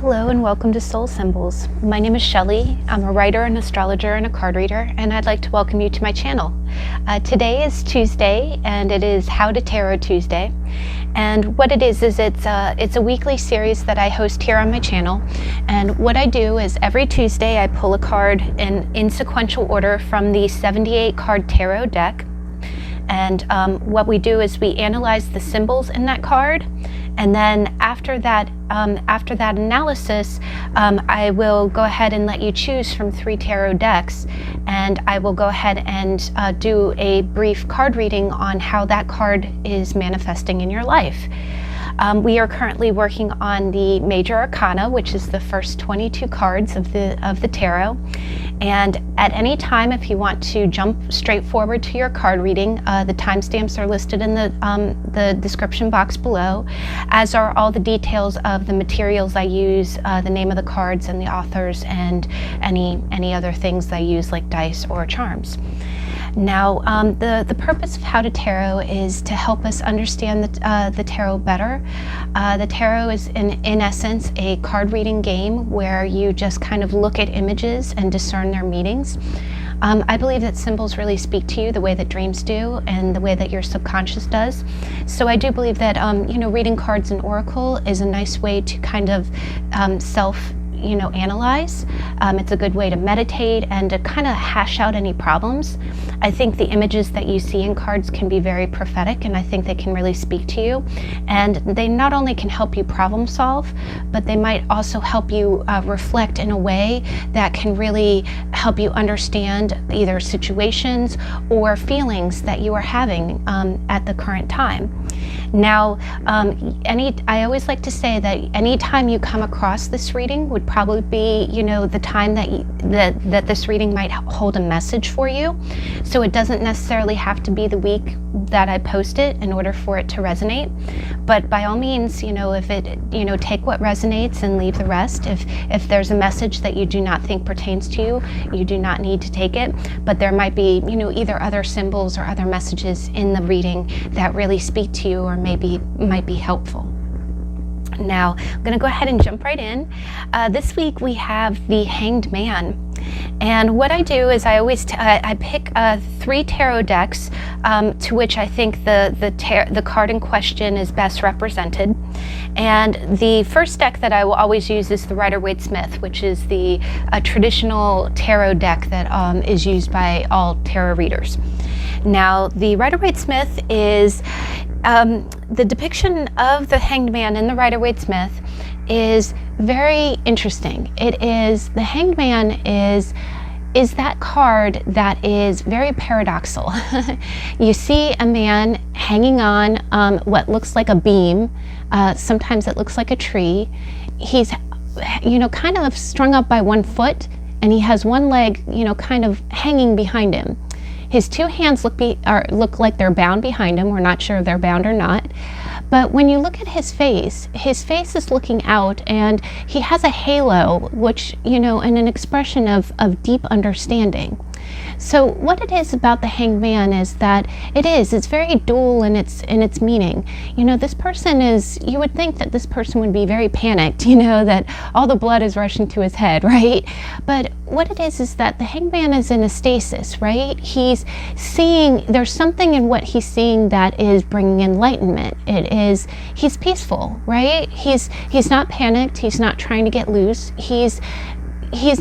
Hello and welcome to Soul Symbols. My name is Shelley. I'm a writer, an astrologer, and a card reader, and I'd like to welcome you to my channel. Today is Tuesday, and it is How to Tarot Tuesday. And what it is it's a weekly series that I host here on my channel. And what I do is every Tuesday I pull a card in sequential order from the 78 card tarot deck. And what we do is we analyze the symbols in that card, and then after that analysis, I will go ahead and let you choose from 3 tarot decks, and I will go ahead and do a brief card reading on how that card is manifesting in your life. We are currently working on the Major Arcana, which is the first 22 cards of the tarot. And at any time, if you want to jump straight forward to your card reading, the timestamps are listed in the description box below, as are all the details of the materials I use, the name of the cards and the authors, and any other things I use like dice or charms. Now, the purpose of How to Tarot is to help us understand the tarot better. The tarot is, in essence, a card reading game where you just kind of look at images and discern their meanings. I believe that symbols really speak to you the way that dreams do and the way that your subconscious does. So I do believe that reading cards in Oracle is a nice way to kind of analyze. It's a good way to meditate and to kind of hash out any problems. I think the images that you see in cards can be very prophetic, and I think they can really speak to you. And they not only can help you problem solve, but they might also help you reflect in a way that can really help you understand either situations or feelings that you are having at the current time. Now, I always like to say that any time you come across this reading would probably be, the time that this reading might hold a message for you. So it doesn't necessarily have to be the week that I post it in order for it to resonate. But by all means, if it, take what resonates and leave the rest. If there's a message that you do not think pertains to you, you do not need to take it. But there might be, either other symbols or other messages in the reading that really speak to you or maybe might be helpful. Now, I'm going to go ahead and jump right in. This week we have the Hanged Man. And what I do is I pick 3 tarot decks to which I think the card in question is best represented. And the first deck that I will always use is the Rider-Waite-Smith, which is the traditional tarot deck that is used by all tarot readers. Now, the Rider-Waite-Smith is the depiction of the Hanged Man in the Rider-Waite-Smith is very interesting. The Hanged Man is that card that is very paradoxical. You see a man hanging on what looks like a beam. Sometimes it looks like a tree. He's, kind of strung up by one foot, and he has one leg, kind of hanging behind him. His 2 hands look like they're bound behind him. We're not sure if they're bound or not. But when you look at his face is looking out, and he has a halo, which, and an expression of deep understanding. So what it is about the Hanged Man is that it's very dual in its meaning. This person you would think that this person would be very panicked, that all the blood is rushing to his head, right? But what it is that the Hanged Man is in a stasis, right? He's seeing, there's something in what he's seeing that is bringing enlightenment. He's peaceful, right? He's not panicked. He's not trying to get loose. He's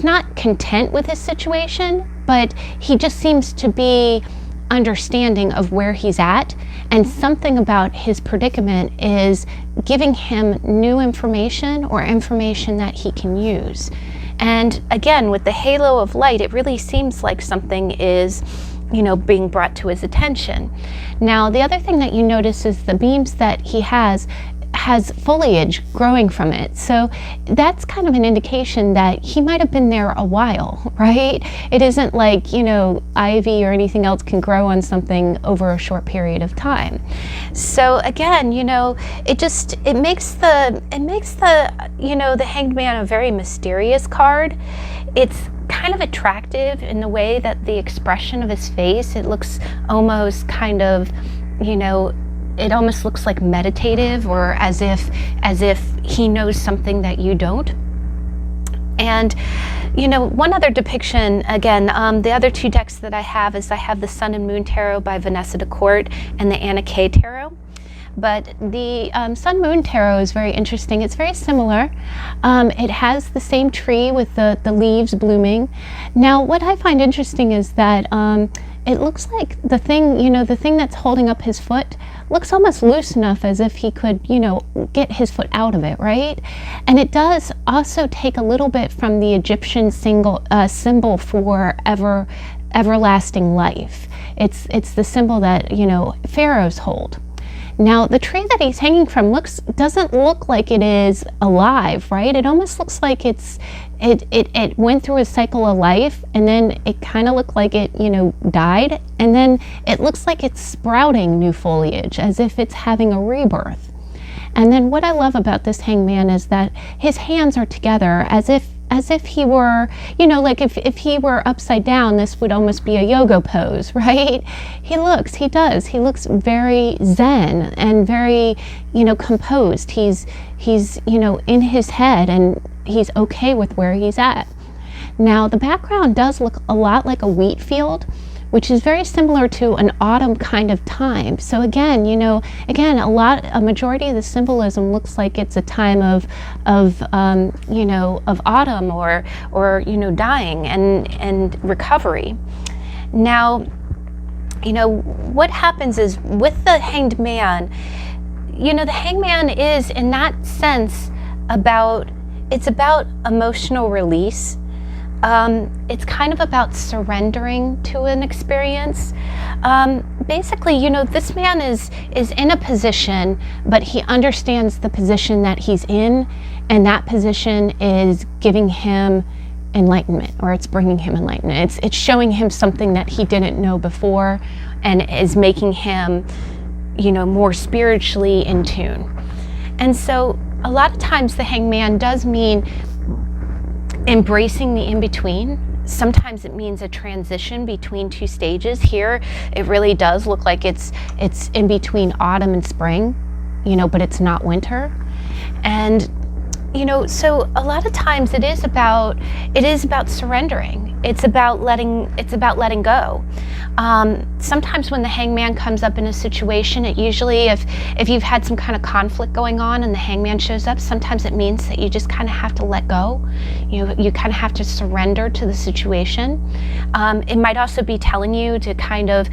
not content with his situation, but he just seems to be understanding of where he's at, and something about his predicament is giving him new information or information that he can use. And again, with the halo of light, it really seems like something is being brought to his attention. Now, the other thing that you notice is the beams that he has foliage growing from it. So that's kind of an indication that he might have been there a while, right? It isn't like, ivy or anything else can grow on something over a short period of time. So again, it makes the the Hanged Man a very mysterious card. It's kind of attractive in the way that the expression of his face, it looks almost kind of, it almost looks like meditative, or as if he knows something that you don't. And one other depiction, again, the other two decks that I have is I have the Sun and Moon Tarot by Vanessa Decort and the Anna K Tarot. But the Sun Moon Tarot is very interesting. It's very similar. It has the same tree with the leaves blooming. Now, what I find interesting is that it looks like the thing that's holding up his foot looks almost loose enough, as if he could, get his foot out of it, right? And it does also take a little bit from the Egyptian symbol for everlasting life. It's the symbol that, pharaohs hold. Now, the tree that he's hanging from doesn't look like it is alive, right? It almost looks like it went through a cycle of life, and then it kind of looked like it, died, and then it looks like it's sprouting new foliage, as if it's having a rebirth. And then what I love about this hangman is that his hands are together, as if he were, like if he were upside down, this would almost be a yoga pose, right? He looks very zen and very, composed. He's in his head, and he's okay with where he's at. Now, the background does look a lot like a wheat field, which is very similar to an autumn kind of time. So again, a majority of the symbolism looks like it's a time of autumn or dying and recovery. Now, what happens is with the Hanged Man, the Hangman is in that sense about emotional release. It's kind of about surrendering to an experience. Basically, this man is in a position, but he understands the position that he's in, and that position is giving him enlightenment, or it's bringing him enlightenment. It's showing him something that he didn't know before, and is making him, more spiritually in tune. And so a lot of times the hangman does mean embracing the in-between. Sometimes it means a transition between two stages. Here, it really does look like it's in between autumn and spring, but it's not winter. And so a lot of times it is about surrendering. It's about letting go. Sometimes when the hangman comes up in a situation, it usually, if you've had some kind of conflict going on and the hangman shows up, sometimes it means that you just kind of have to let go. You kind of have to surrender to the situation. It might also be telling you to kind of,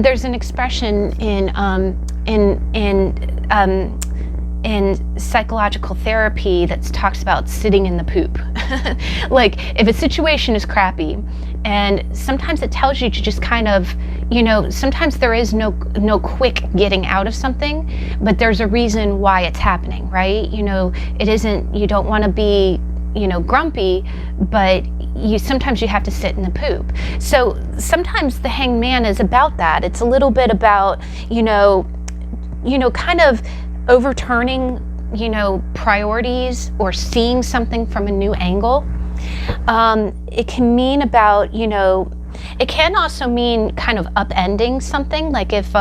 there's an expression in psychological therapy that talks about sitting in the poop. Like, if a situation is crappy, and sometimes it tells you to just kind of, sometimes there is no quick getting out of something, but there's a reason why it's happening, right? It isn't, you don't want to be, grumpy, but sometimes you have to sit in the poop. So sometimes the hanged man is about that. It's a little bit about, kind of overturning, priorities, or seeing something from a new angle. It can mean about, it can also mean kind of upending something. Like if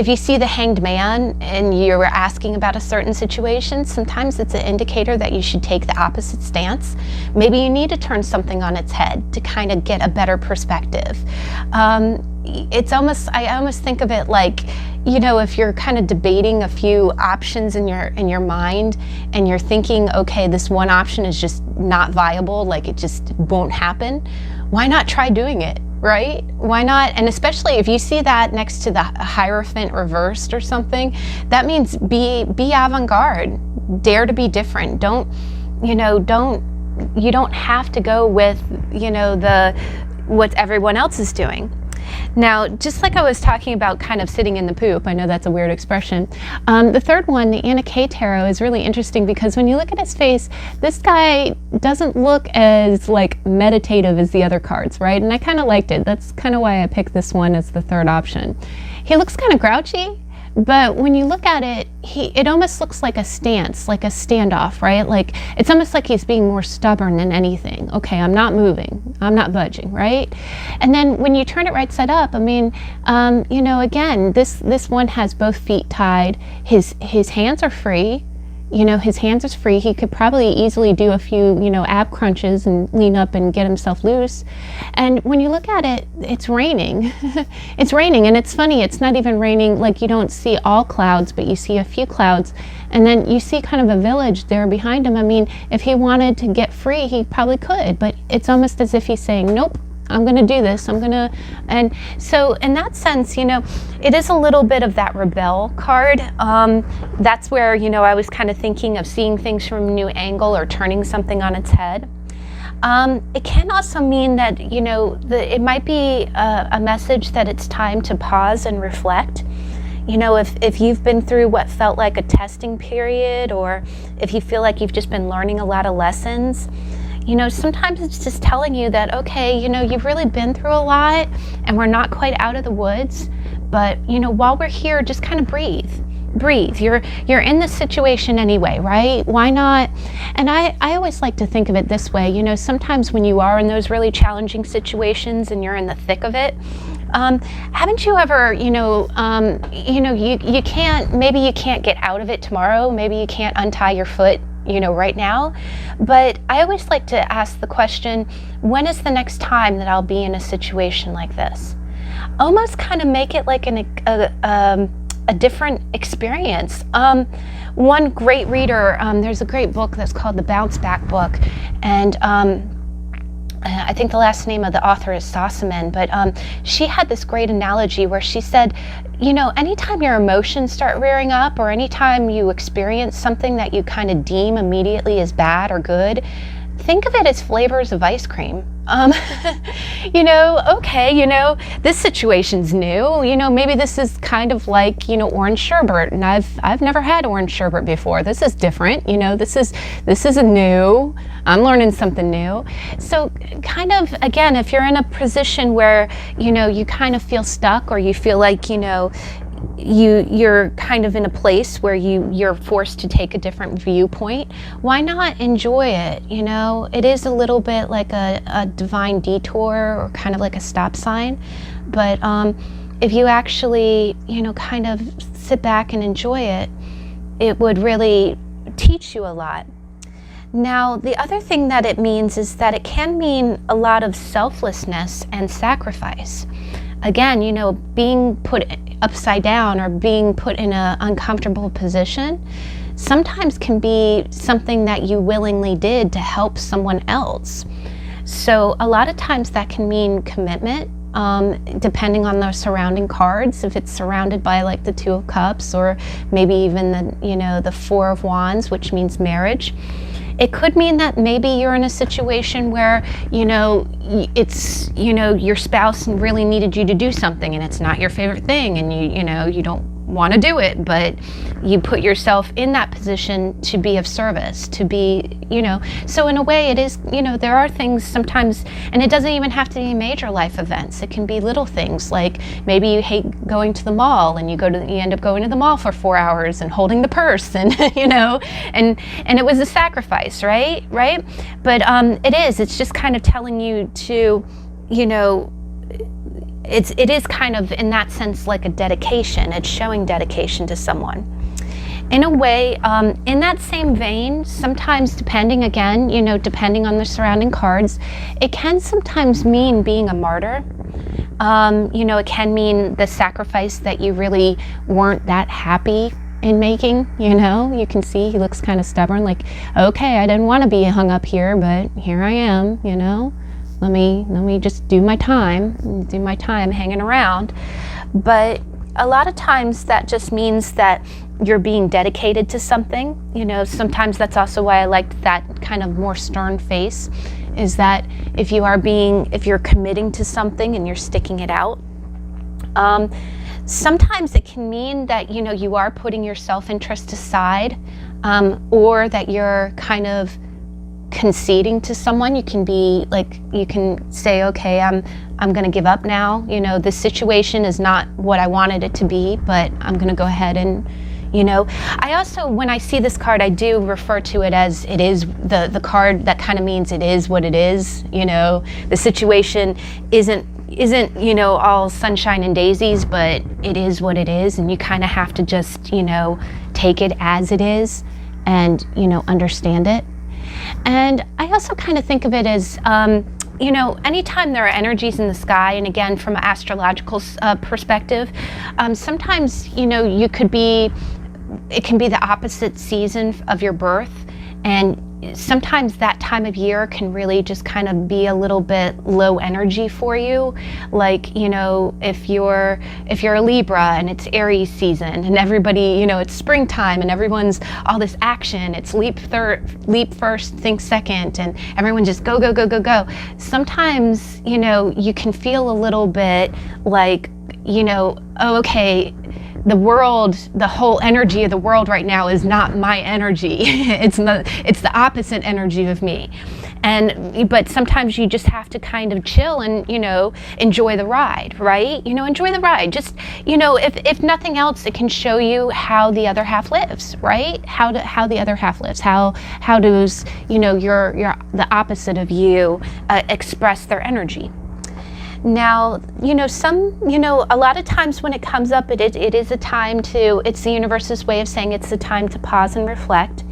you see the hanged man and you're asking about a certain situation, sometimes it's an indicator that you should take the opposite stance. Maybe you need to turn something on its head to kind of get a better perspective. I almost think of it like, if you're kind of debating a few options in your mind, and you're thinking, okay, this one option is just not viable, like it just won't happen, why not try doing it? Right? Why not? And especially if you see that next to the Hierophant reversed or something, that means be avant-garde, dare to be different. You don't have to go with, what everyone else is doing. Now, just like I was talking about kind of sitting in the poop, I know that's a weird expression. The third one, the Anna K Tarot, is really interesting because when you look at his face, this guy doesn't look as like meditative as the other cards, right? And I kind of liked it. That's kind of why I picked this one as the third option. He looks kind of grouchy, but when you look at it, it almost looks like a stance, like a standoff, right? Like, it's almost like he's being more stubborn than anything. Okay, I'm not moving, I'm not budging, right? And then when you turn it right side up, I mean, again, this one has both feet tied. His hands are free. his hands are free. He could probably easily do a few, ab crunches and lean up and get himself loose. And when you look at it, it's raining. It's raining, and it's funny, it's not even raining, like you don't see all clouds, but you see a few clouds. And then you see kind of a village there behind him. I mean, if he wanted to get free, he probably could, but it's almost as if he's saying, nope, I'm going to do this. And so in that sense, it is a little bit of that rebel card. That's where, I was kind of thinking of seeing things from a new angle or turning something on its head. It can also mean that, it might be a message that it's time to pause and reflect. If you've been through what felt like a testing period, or if you feel like you've just been learning a lot of lessons, sometimes it's just telling you that, okay, you've really been through a lot and we're not quite out of the woods, but, while we're here, just kind of breathe. You're in this situation anyway, right? Why not? And I always like to think of it this way, sometimes when you are in those really challenging situations and you're in the thick of it, haven't you ever, you can't, maybe you can't get out of it tomorrow, maybe you can't untie your foot, right now. But I always like to ask the question, when is the next time that I'll be in a situation like this? Almost kind of make it like a different experience. One great reader, there's a great book that's called The Bounce Back Book, and I think the last name of the author is Sossaman, but she had this great analogy where she said, anytime your emotions start rearing up, or anytime you experience something that you kind of deem immediately as bad or good, think of it as flavors of ice cream. This situation's new. Maybe this is kind of like, orange sherbet, and I've never had orange sherbet before. This is different. This is a new. I'm learning something new. So kind of, again, if you're in a position where, you kind of feel stuck, or you feel like, you're kind of in a place where you're forced to take a different viewpoint, why not enjoy it? It is a little bit like a divine detour, or kind of like a stop sign. But if you actually, kind of sit back and enjoy it, it would really teach you a lot. Now, the other thing that it means is that it can mean a lot of selflessness and sacrifice. Again, being put upside down or being put in an uncomfortable position sometimes can be something that you willingly did to help someone else. So a lot of times that can mean commitment, depending on the surrounding cards. If it's surrounded by like the Two of Cups, or maybe even the Four of Wands, which means marriage. It could mean that maybe you're in a situation where, it's, your spouse really needed you to do something and it's not your favorite thing, and you don't want to do it, but you put yourself in that position to be of service, to be, so in a way it is, there are things sometimes, and it doesn't even have to be major life events. It can be little things, like maybe you hate going to the mall and you end up going to the mall for 4 hours and holding the purse, and and it was a sacrifice, right? But it's just kind of telling you to, it is kind of, in that sense, like a dedication. It's showing dedication to someone. In a way, in that same vein, sometimes depending on the surrounding cards, it can sometimes mean being a martyr. It can mean the sacrifice that you really weren't that happy in making. You can see he looks kind of stubborn, like, okay, I didn't want to be hung up here, but here I am, Let me just do my time hanging around. But a lot of times that just means that you're being dedicated to something. Sometimes that's also why I liked that kind of more stern face, is that if you're committing to something and you're sticking it out. Sometimes it can mean that, you are putting your self-interest aside, or that you're kind of conceding to someone. You can be like, you can say, okay, I'm going to give up now. This situation is not what I wanted it to be, but I'm going to go ahead and, I also, when I see this card, I do refer to it as, it is the card that kind of means it is what it is. The situation isn't all sunshine and daisies, but it is what it is, and you kind of have to just take it as it is. and, understand it. And I also kind of think of it as, anytime there are energies in the sky, and again, from an astrological perspective, sometimes, it can be the opposite season of your birth. And sometimes that time of year can really just kind of be a little bit low energy for you. Like, if you're a Libra and it's Aries season and everybody, it's springtime and everyone's all this action, it's leap first, think second, and everyone just go, go, go, go, go. Sometimes, you can feel a little bit like, oh, okay, the whole energy of the world right now is not my energy. It's the opposite energy of me. But sometimes you just have to kind of chill and, enjoy the ride, right? Enjoy the ride. Just, if nothing else, it can show you how the other half lives, right? How the other half lives. How does, the opposite of you express their energy. Now, a lot of times when it comes up, it is a time it's the universe's way of saying it's a time to pause and reflect.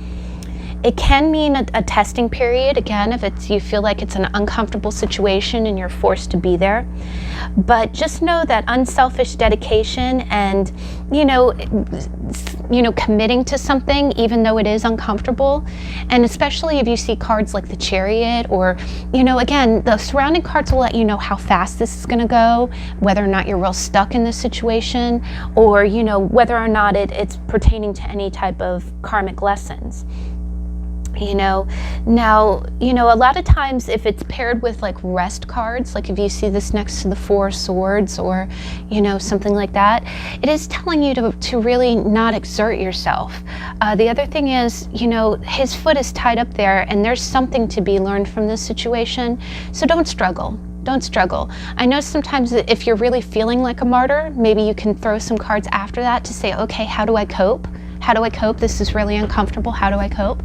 It can mean a testing period, again, if you feel like it's an uncomfortable situation and you're forced to be there. But just know that unselfish dedication and, committing to something, even though it is uncomfortable, and especially if you see cards like the Chariot or, again, the surrounding cards will let you know how fast this is going to go, whether or not you're real stuck in this situation, or, whether or not it's pertaining to any type of karmic lessons. Now, a lot of times if it's paired with like rest cards, like if you see this next to the Four of Swords or, something like that, it is telling you to really not exert yourself. The other thing is, his foot is tied up there and there's something to be learned from this situation. So don't struggle. Don't struggle. I know sometimes if you're really feeling like a martyr, maybe you can throw some cards after that to say, okay, how do I cope? How do I cope? This is really uncomfortable. How do I cope?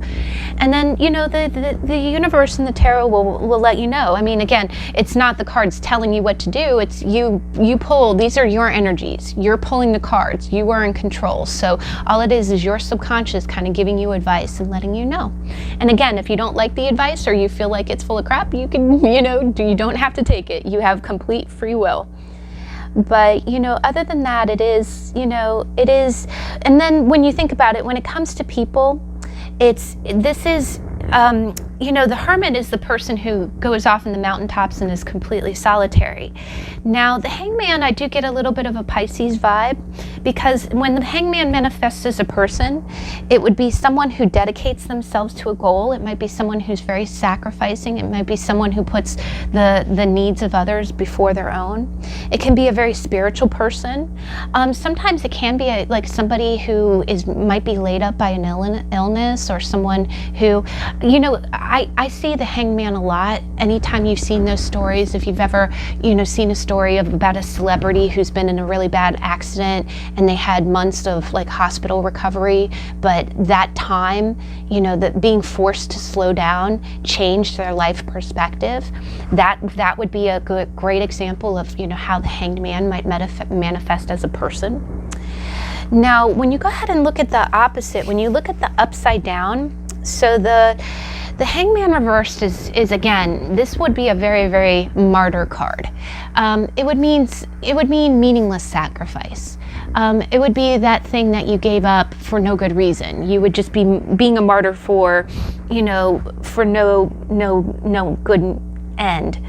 And then, the universe and the tarot will let you know. I mean, again, it's not the cards telling you what to do. It's you pull. These are your energies. You're pulling the cards. You are in control. So all it is your subconscious kind of giving you advice and letting you know. And again, if you don't like the advice or you feel like it's full of crap, you can, you don't have to take it. You have complete free will. But, other than that, it is, and then when you think about it, when it comes to people, the hermit is the person who goes off in the mountaintops and is completely solitary. Now, the hangman, I do get a little bit of a Pisces vibe, because when the hangman manifests as a person, it would be someone who dedicates themselves to a goal. It might be someone who's very sacrificing. It might be someone who puts the needs of others before their own. It can be a very spiritual person. Sometimes it can be like somebody who might be laid up by an illness, or someone who, I see the hangman a lot. Anytime you've seen those stories, if you've ever, seen a story about a celebrity who's been in a really bad accident and they had months of like hospital recovery, but that time, that being forced to slow down changed their life perspective. That would be a great example of, how the hanged man might manifest as a person. Now, when you go ahead and look at the opposite, when you look at the upside down, so the hangman reversed is again, this would be a very, very martyr card. It would mean meaningless sacrifice. It would be that thing that you gave up for no good reason. You would just be being a martyr for no good end.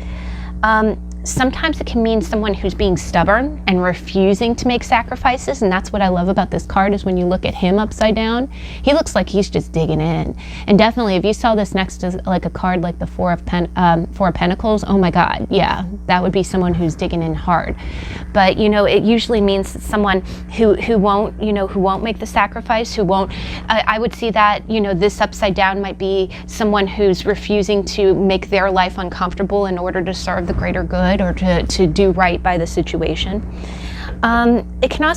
Sometimes it can mean someone who's being stubborn and refusing to make sacrifices, and that's what I love about this card, is when you look at him upside down, he looks like he's just digging in. And definitely, if you saw this next to like a card like the Four of Pentacles, oh my God, yeah, that would be someone who's digging in hard. But it usually means someone who won't make the sacrifice, who won't. I would see that this upside down might be someone who's refusing to make their life uncomfortable in order to serve the greater good, or to do right by the situation. It can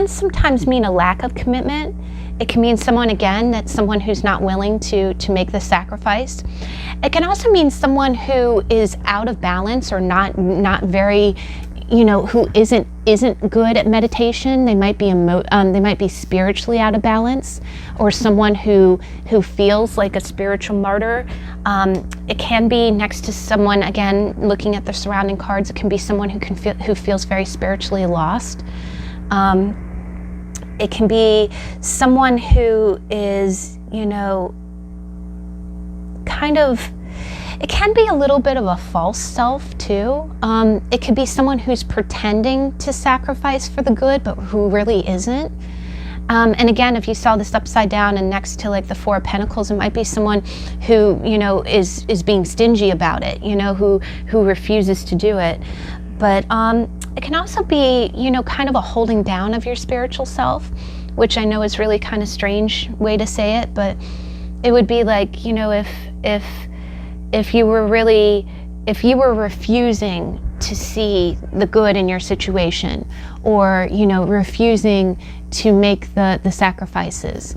sometimes mean a lack of commitment. It can mean someone who's not willing to make the sacrifice. It can also mean someone who is out of balance or not very, you know, who isn't good at meditation. They might be spiritually out of balance, or someone who feels like a spiritual martyr. It can be next to someone, again, looking at the surrounding cards, it can be someone who feels very spiritually lost. It can be someone who is, you know, kind of, it can be a little bit of a false self too. It could be someone who's pretending to sacrifice for the good, but who really isn't. And again, if you saw this upside down and next to like the Four of Pentacles, it might be someone who, you know, is being stingy about it, you know, who refuses to do it. But it can also be, you know, kind of a holding down of your spiritual self, which I know is really kind of strange way to say it, but it would be like, you know, if you were refusing to see the good in your situation, or, you know, refusing to make the sacrifices,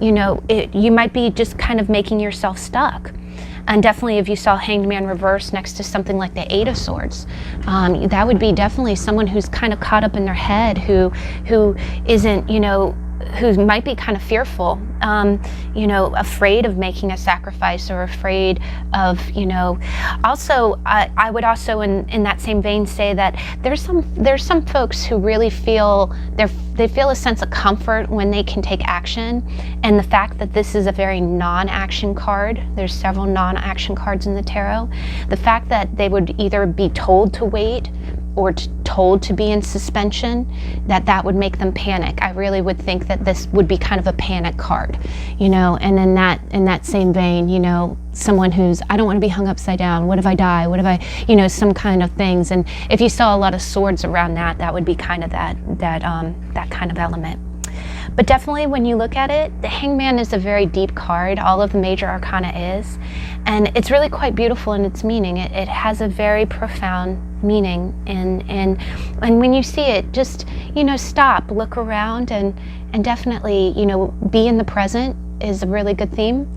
you know, you might be just kind of making yourself stuck. And definitely if you saw Hanged Man reverse next to something like the Eight of Swords, that would be definitely someone who's kind of caught up in their head, who isn't, you know, who might be kind of fearful, you know, afraid of making a sacrifice, or afraid of, you know. Also, I would also in that same vein say that there's some folks who really feel they feel a sense of comfort when they can take action, and the fact that this is a very non-action card, there's several non-action cards in the tarot, the fact that they would either be told to wait or told to be in suspension, that would make them panic. I really would think that this would be kind of a panic card, you know. And in that same vein, you know, someone who's, I don't want to be hung upside down. What if I die? What if I, you know, some kind of things. And if you saw a lot of swords around that would be kind of that kind of element. But definitely when you look at it, the Hangman is a very deep card. All of the Major Arcana is. And it's really quite beautiful in its meaning. It has a very profound meaning. And when you see it, just, you know, stop, look around, and definitely, you know, be in the present is a really good theme.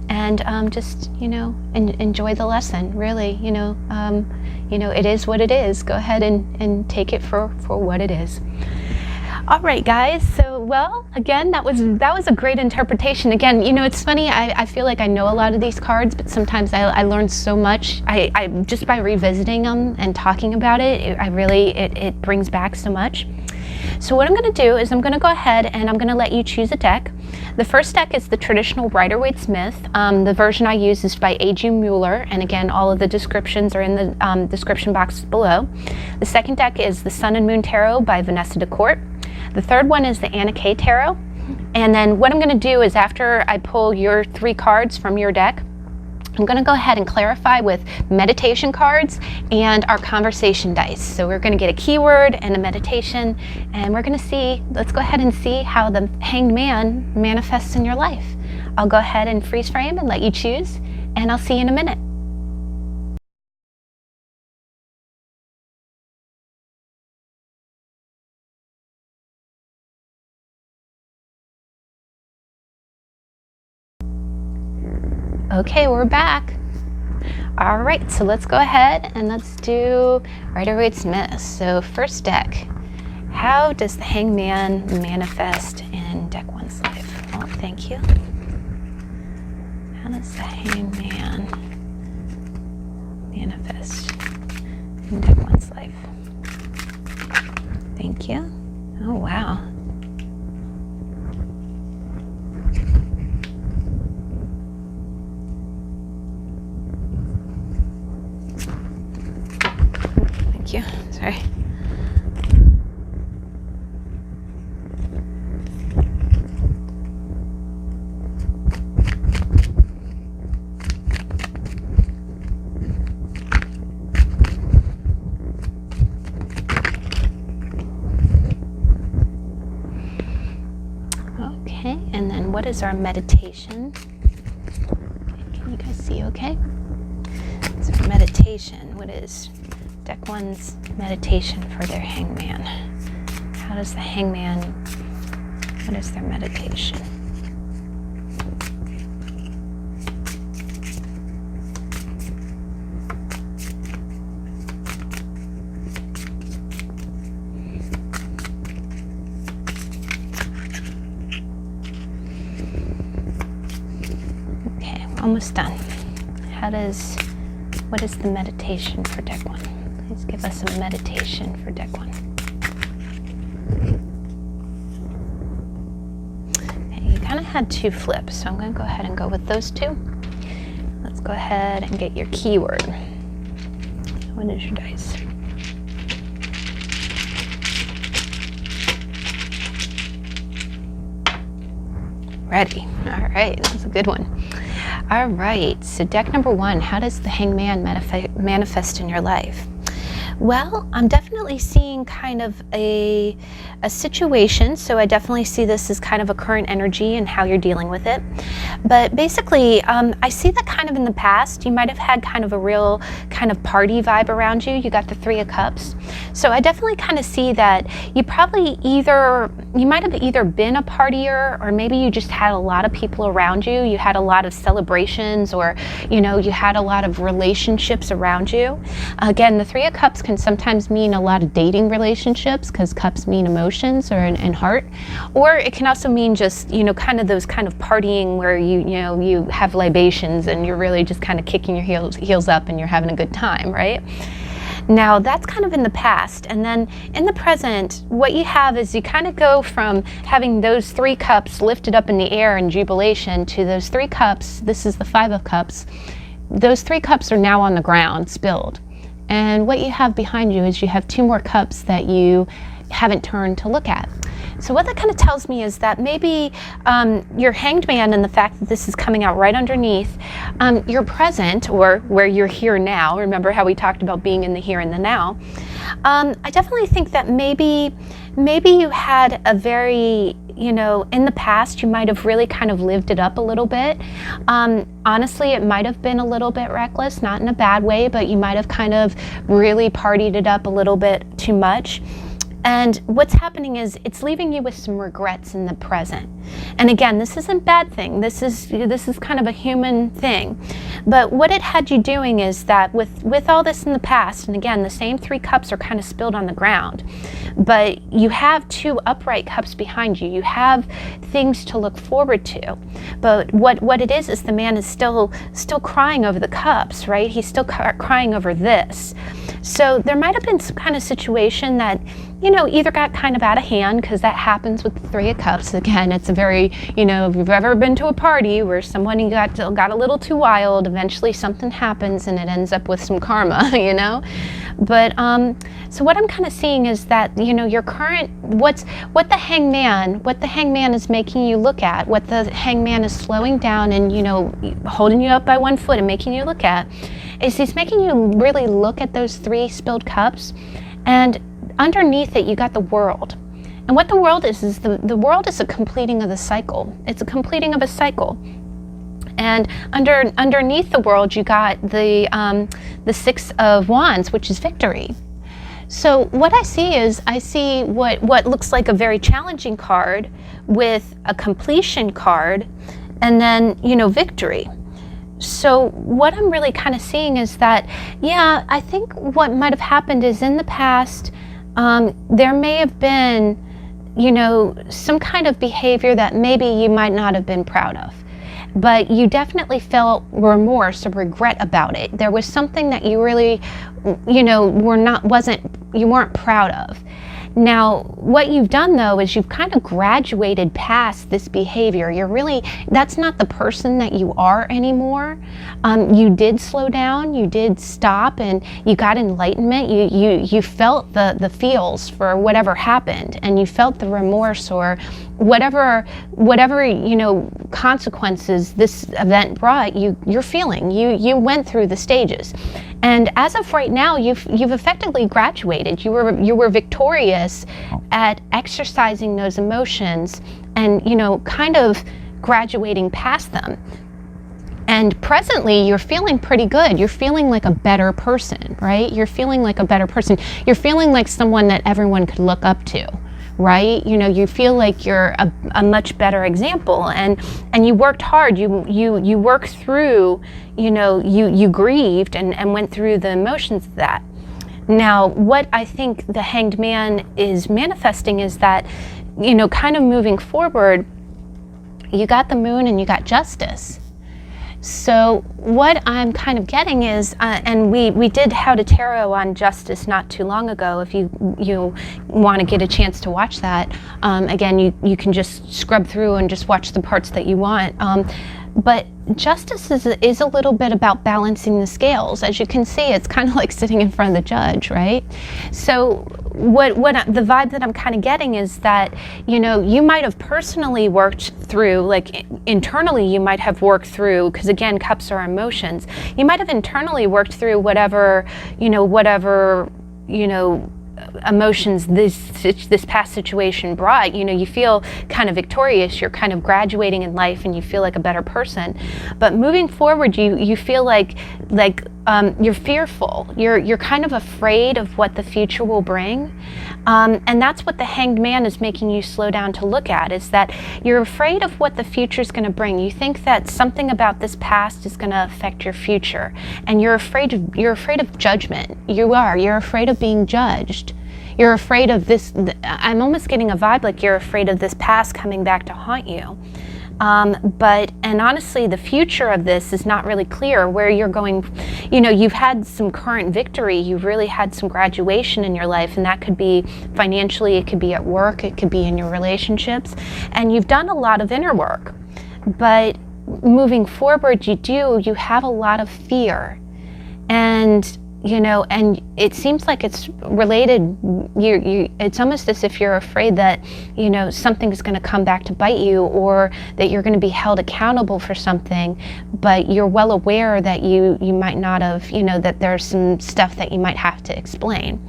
And just, you know, enjoy the lesson, really. You know, it is what it is. Go ahead and take it for what it is. All right, guys, so, well, again, that was a great interpretation. Again, you know, it's funny, I feel like I know a lot of these cards, but sometimes I learn so much. I just by revisiting them and talking about it, it brings back so much. So what I'm going to do is I'm going to go ahead and I'm going to let you choose a deck. The first deck is the traditional Rider-Waite-Smith. The version I use is by A.G. Mueller, and again, all of the descriptions are in the description box below. The second deck is the Sun and Moon Tarot by Vanessa Decort. The third one is the Anna K Tarot. And then what I'm going to do is, after I pull your 3 cards from your deck, I'm going to go ahead and clarify with meditation cards and our conversation dice. So we're going to get a keyword and a meditation, and we're going to see, let's go ahead and see how the Hanged Man manifests in your life. I'll go ahead and freeze frame and let you choose, and I'll see you in a minute. Okay, we're back. All right, so let's go ahead and let's do Rider-Waite-Smith. So first deck, how does the Hangman manifest in deck 1's life? Oh, thank you. How does the Hangman manifest in deck 1's life? Thank you. Oh, wow. You. Sorry. Okay, and then what is our meditation? Can you guys see okay? So our meditation, what is deck 1's meditation for their Hangman? How does the Hangman, what is their meditation? almost done. What is the meditation for deck 1? Please give us a meditation for deck 1. Okay, you kind of had 2 flips, so I'm going to go ahead and go with those 2. Let's go ahead and get your keyword. What is your dice? Ready. All right, that's a good one. All right, so deck number 1, how does the Hanged Man manifest in your life? Well, I'm definitely seeing kind of a situation, so I definitely see this as kind of a current energy and how you're dealing with it. But basically, I see that kind of in the past, you might have had kind of a real kind of party vibe around you. You got the 3 of Cups. So I definitely kind of see that you might have either been a partier, or maybe you just had a lot of people around you. You had a lot of celebrations, or, you had a lot of relationships around you. Again, the 3 of Cups can sometimes mean a lot of dating relationships, because cups mean emotions and heart. Or it can also mean just, kind of those kind of partying where you have libations and you're really just kind of kicking your heels up and you're having a good time, right? Now, that's kind of in the past. And then in the present, what you have is you kind of go from having those 3 cups lifted up in the air in jubilation to those 3 cups. This is the 5 of Cups. Those 3 cups are now on the ground, spilled. And what you have behind you is you have 2 more cups that you haven't turned to look at. So what that kind of tells me is that maybe your Hanged Man, and the fact that this is coming out right underneath your present, or where you're here now. Remember how we talked about being in the here and the now. I definitely think that maybe you had a very, in the past, you might have really kind of lived it up a little bit. Honestly, it might have been a little bit reckless, not in a bad way, but you might have kind of really partied it up a little bit too much. And what's happening is it's leaving you with some regrets in the present. And again, this isn't a bad thing. This is kind of a human thing. But what it had you doing is that with all this in the past, and again, the same 3 cups are kind of spilled on the ground, but you have 2 upright cups behind you. You have things to look forward to. But what it is the man is still crying over the cups, right? He's still crying over this. So there might have been some kind of situation that, either got kind of out of hand, because that happens with the 3 of Cups. Again, it's a very, if you've ever been to a party where someone got a little too wild, eventually something happens and it ends up with some karma, But so what I'm kind of seeing is that, your current, what the Hanged Man is making you look at, what the Hanged Man is slowing down and, holding you up by one foot and making you look at, is he's making you really look at those 3 spilled cups. And underneath it, you got the world. And what the world is the world is a completing of the cycle. It's a completing of a cycle. And underneath the world, you got the 6 of Wands, which is victory. So what I see what looks like a very challenging card with a completion card, and then, victory. So what I'm really kind of seeing is that, I think what might have happened is in the past, there may have been, some kind of behavior that maybe you might not have been proud of. But you definitely felt remorse or regret about it. There was something that you really, you weren't proud of. Now, what you've done though is you've kind of graduated past this behavior. That's not the person that you are anymore. You did slow down, you did stop, and you got enlightenment. You felt the feels for whatever happened, and you felt the remorse or whatever consequences this event brought. You're feeling. You went through the stages. And as of right now, you've effectively graduated. You were victorious at exercising those emotions and, kind of graduating past them. And presently, you're feeling pretty good. You're feeling like a better person, right? You're feeling like a better person. You're feeling like someone that everyone could look up to, right? You feel like you're a much better example, and you worked hard. You worked through, you grieved and went through the emotions of that. Now, what I think the Hanged Man is manifesting is that, kind of moving forward, you got the Moon and you got Justice. So what I'm kind of getting is, and we did How to Tarot on Justice not too long ago. If you want to get a chance to watch that, again, you can just scrub through and just watch the parts that you want. But justice is a little bit about balancing the scales. As you can see, it's kind of like sitting in front of the judge, right? So what the vibe that I'm kind of getting is that, you might have personally worked through, like internally you might have worked through, because again, cups are emotions. You might have internally worked through whatever emotions this past situation brought. You feel kind of victorious, you're kind of graduating in life, and you feel like a better person. But moving forward, you feel like you're fearful, you're kind of afraid of what the future will bring, and that's what the Hanged Man is making you slow down to look at, is that you're afraid of what the future is going to bring. You think that something about this past is going to affect your future, and you're afraid of judgment. You're afraid of being judged. You're afraid of this. I'm almost getting a vibe like you're afraid of this past coming back to haunt you. And honestly, the future of this is not really clear where you're going. You've had some current victory. You've really had some graduation in your life, and that could be financially, it could be at work, it could be in your relationships, and you've done a lot of inner work. But moving forward, you have a lot of fear, and it seems like it's related. It's almost as if you're afraid that, something's going to come back to bite you, or that you're going to be held accountable for something, but you're well aware that you might not have, that there's some stuff that you might have to explain.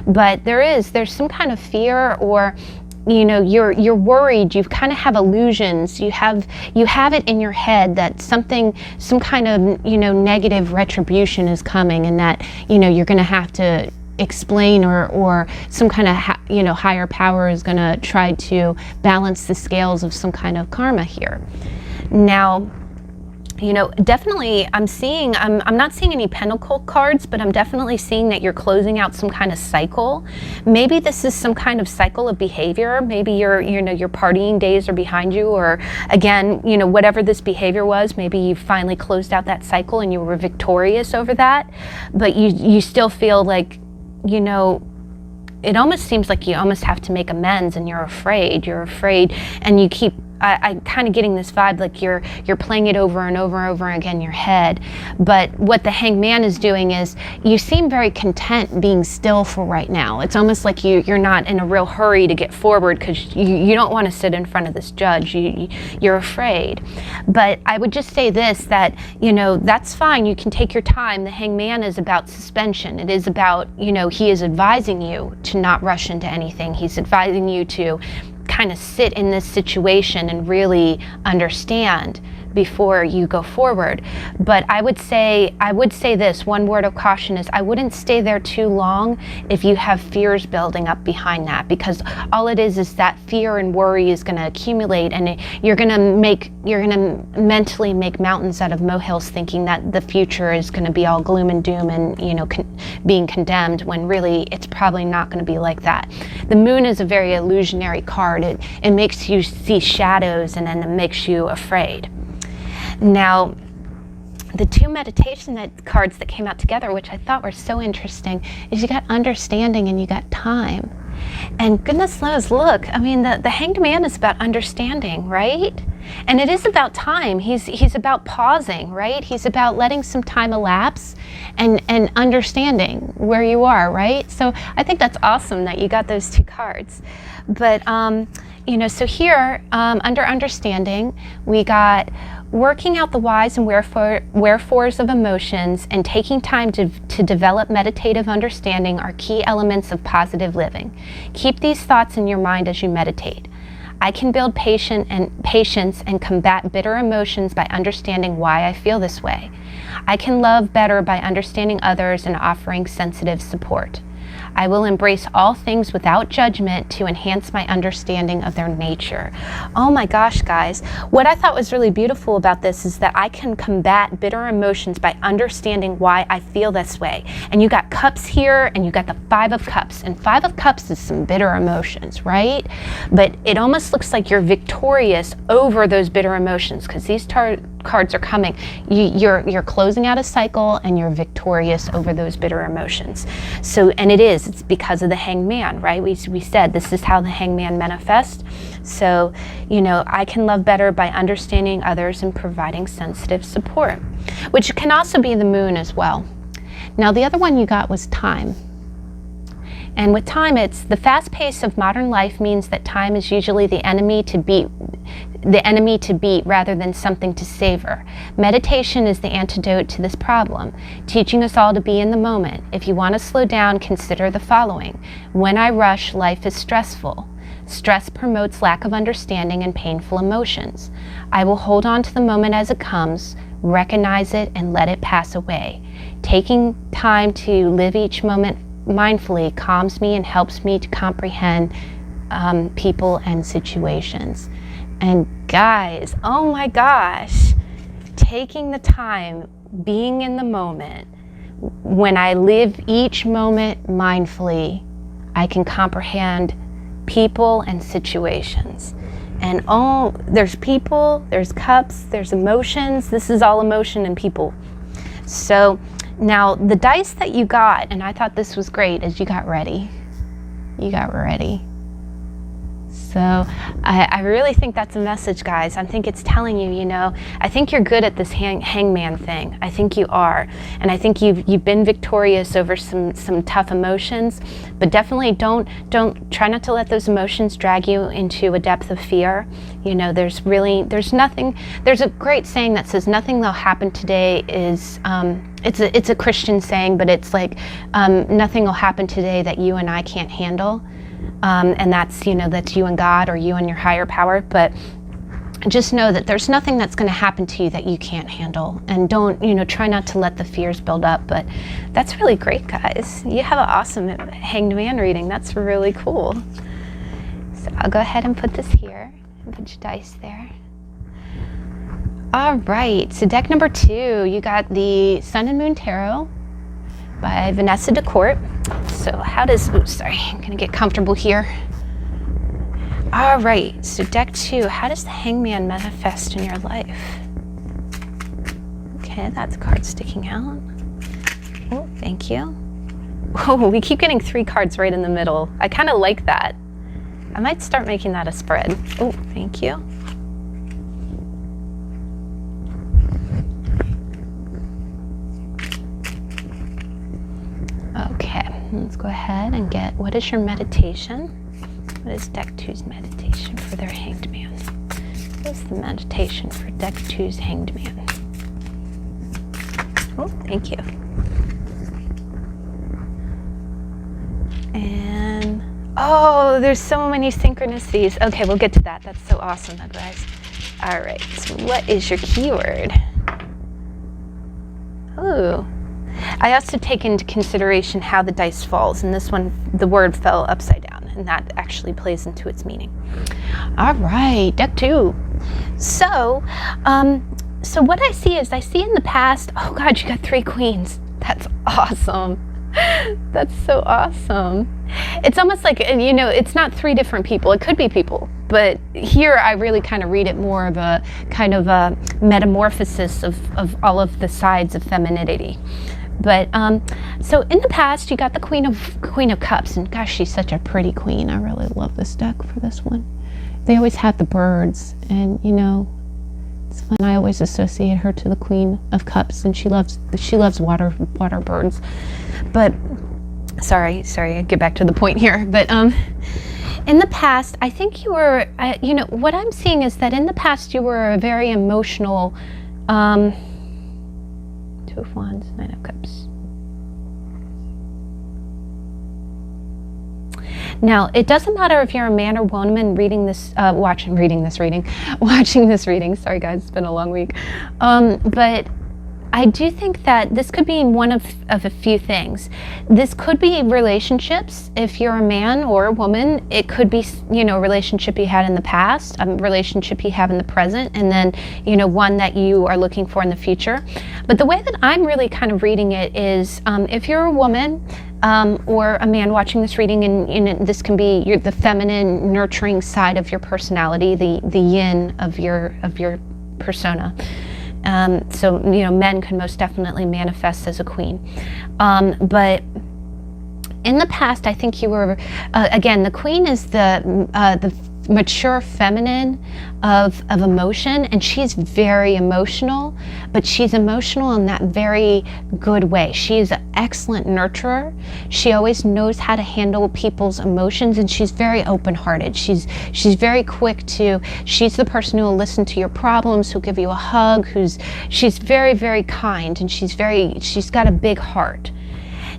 But there's some kind of fear, or you're worried. You kind of have illusions. You have it in your head that some kind of negative retribution is coming, and that you're going to have to explain, or some kind of higher power is going to try to balance the scales of some kind of karma here. Now, definitely I'm not seeing any pentacle cards, but I'm definitely seeing that you're closing out some kind of cycle. Maybe this is some kind of cycle of behavior. Maybe your partying days are behind you, or again, whatever this behavior was, maybe you finally closed out that cycle and you were victorious over that, but you still feel like, it almost seems like you almost have to make amends, and you're afraid, and you keep, I kind of getting this vibe like you're playing it over and over and over again in your head. But what the Hanged Man is doing is, you seem very content being still for right now. It's almost like you're not in a real hurry to get forward, because you don't want to sit in front of this judge. You're afraid. But I would just say this, that that's fine. You can take your time. The Hanged Man is about suspension. It is about, he is advising you to not rush into anything. He's advising you to kind of sit in this situation and really understand before you go forward. But I would say this, one word of caution is, I wouldn't stay there too long if you have fears building up behind that, because all it is that fear and worry is going to accumulate, and you're going to mentally make mountains out of molehills, thinking that the future is going to be all gloom and doom and being condemned, when really it's probably not going to be like that. The moon is a very illusionary card. It makes you see shadows, and then it makes you afraid. Now, the two meditation cards that came out together, which I thought were so interesting, is you got understanding and you got time. And goodness knows, look, I mean, the Hanged Man is about understanding, right? And it is about time. He's about pausing, right? He's about letting some time elapse and understanding where you are, right? So I think that's awesome that you got those two cards. But, so here, under understanding, we got working out the whys and wherefores of emotions and taking time to develop meditative understanding are key elements of positive living. Keep these thoughts in your mind as you meditate. I can build patience and combat bitter emotions by understanding why I feel this way. I can love better by understanding others and offering sensitive support. I will embrace all things without judgment to enhance my understanding of their nature. Oh my gosh, guys. What I thought was really beautiful about this is that I can combat bitter emotions by understanding why I feel this way. And you got cups here, and you got the Five of Cups. And Five of Cups is some bitter emotions, right? But it almost looks like you're victorious over those bitter emotions, because these cards are coming. You're closing out a cycle and you're victorious over those bitter emotions. So, and it's because of the Hanged Man, right? We said this is how the Hanged Man manifests. So, I can love better by understanding others and providing sensitive support, which can also be the Moon as well. Now, the other one you got was time. And with time, it's the fast pace of modern life means that time is usually the enemy to beat rather than something to savor. Meditation is the antidote to this problem, teaching us all to be in the moment. If you want to slow down, consider the following. When I rush, life is stressful. Stress promotes lack of understanding and painful emotions. I will hold on to the moment as it comes, recognize it, and let it pass away. Taking time to live each moment mindfully calms me and helps me to comprehend people and situations. And guys, oh my gosh, taking the time, being in the moment, when I live each moment mindfully, I can comprehend people and situations. And there's people, there's cups, there's emotions. This is all emotion and people. So now the dice that you got, and I thought this was great, is you got ready. You got ready. So I really think that's a message, guys. I think it's telling you, I think you're good at this hangman thing. I think you are. And I think you've been victorious over some tough emotions, but definitely don't try not to let those emotions drag you into a depth of fear. There's a great saying that says nothing that'll happen today is, it's a Christian saying, but it's like, nothing will happen today that you and I can't handle. And that's you and God, or you and your higher power. But just know that there's nothing that's going to happen to you that you can't handle. And don't, try not to let the fears build up. But that's really great, guys. You have an awesome Hanged Man reading. That's really cool. So I'll go ahead and put this here and put your dice there. All right, so deck number 2, you got the Sun and Moon Tarot by Vanessa Decort. So I'm gonna get comfortable here. All right, so deck 2, how does the Hangman manifest in your life? Okay, that's a card sticking out. Oh, thank you. Oh, we keep getting 3 cards right in the middle. I kind of like that. I might start making that a spread. Oh, thank you. Okay, let's go ahead and get, what is your meditation? What is deck 2's meditation for their Hanged Man? What is the meditation for deck 2's Hanged Man? Oh, thank you. And, oh, there's so many synchronicities. Okay, we'll get to that. That's so awesome, guys. All right, so what is your keyword? Ooh. I also take into consideration how the dice falls, and this one, the word fell upside down, and that actually plays into its meaning. All right, deck 2. So what I see in the past, oh God, you got 3 queens. That's awesome. That's so awesome. It's almost like, it's not 3 different people. It could be people, but here I really kind of read it more of a kind of a metamorphosis of all of the sides of femininity. But so in the past, you got the Queen of Cups, and gosh, she's such a pretty queen. I really love this deck for this one. They always have the birds, and it's fun. I always associate her to the Queen of Cups, and she loves water birds. But sorry, I get back to the point here. But in the past, I think you were, what I'm seeing is that in the past you were a very emotional. 2 of Wands, 9 of Cups. Now, it doesn't matter if you're a man or woman watching this reading. Sorry, guys, it's been a long week. But I do think that this could be one of a few things. This could be relationships. If you're a man or a woman, it could be, a relationship you had in the past, a relationship you have in the present, and then, one that you are looking for in the future. But the way that I'm really kind of reading it is, if you're a woman or a man watching this reading, and this can be the feminine, nurturing side of your personality, the yin of your persona. So, men can most definitely manifest as a queen. But in the past, I think you were, again, the queen is the mature feminine of emotion, and she's very emotional, but she's emotional in that very good way. She is an excellent nurturer. She always knows how to handle people's emotions, and she's very open-hearted. She's very quick to, she's the person who will listen to your problems, who'll give you a hug, she's very, very kind, and she's got a big heart.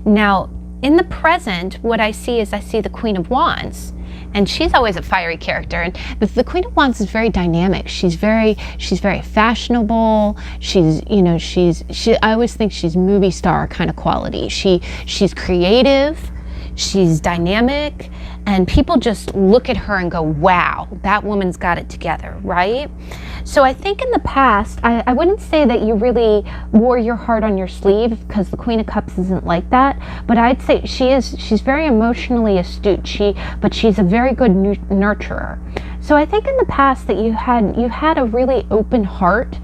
Now, in the present, what I see is the Queen of Wands. And she's always a fiery character. And the Queen of Wands is very dynamic. She's very fashionable. I always think she's movie star kind of quality. She's creative. She's dynamic. And people just look at her and go, wow, that woman's got it together, right? So I think in the past, I wouldn't say that you really wore your heart on your sleeve, because the Queen of Cups isn't like that, but I'd say she's very emotionally astute, but she's a very good nurturer. So I think in the past that you had a really open heart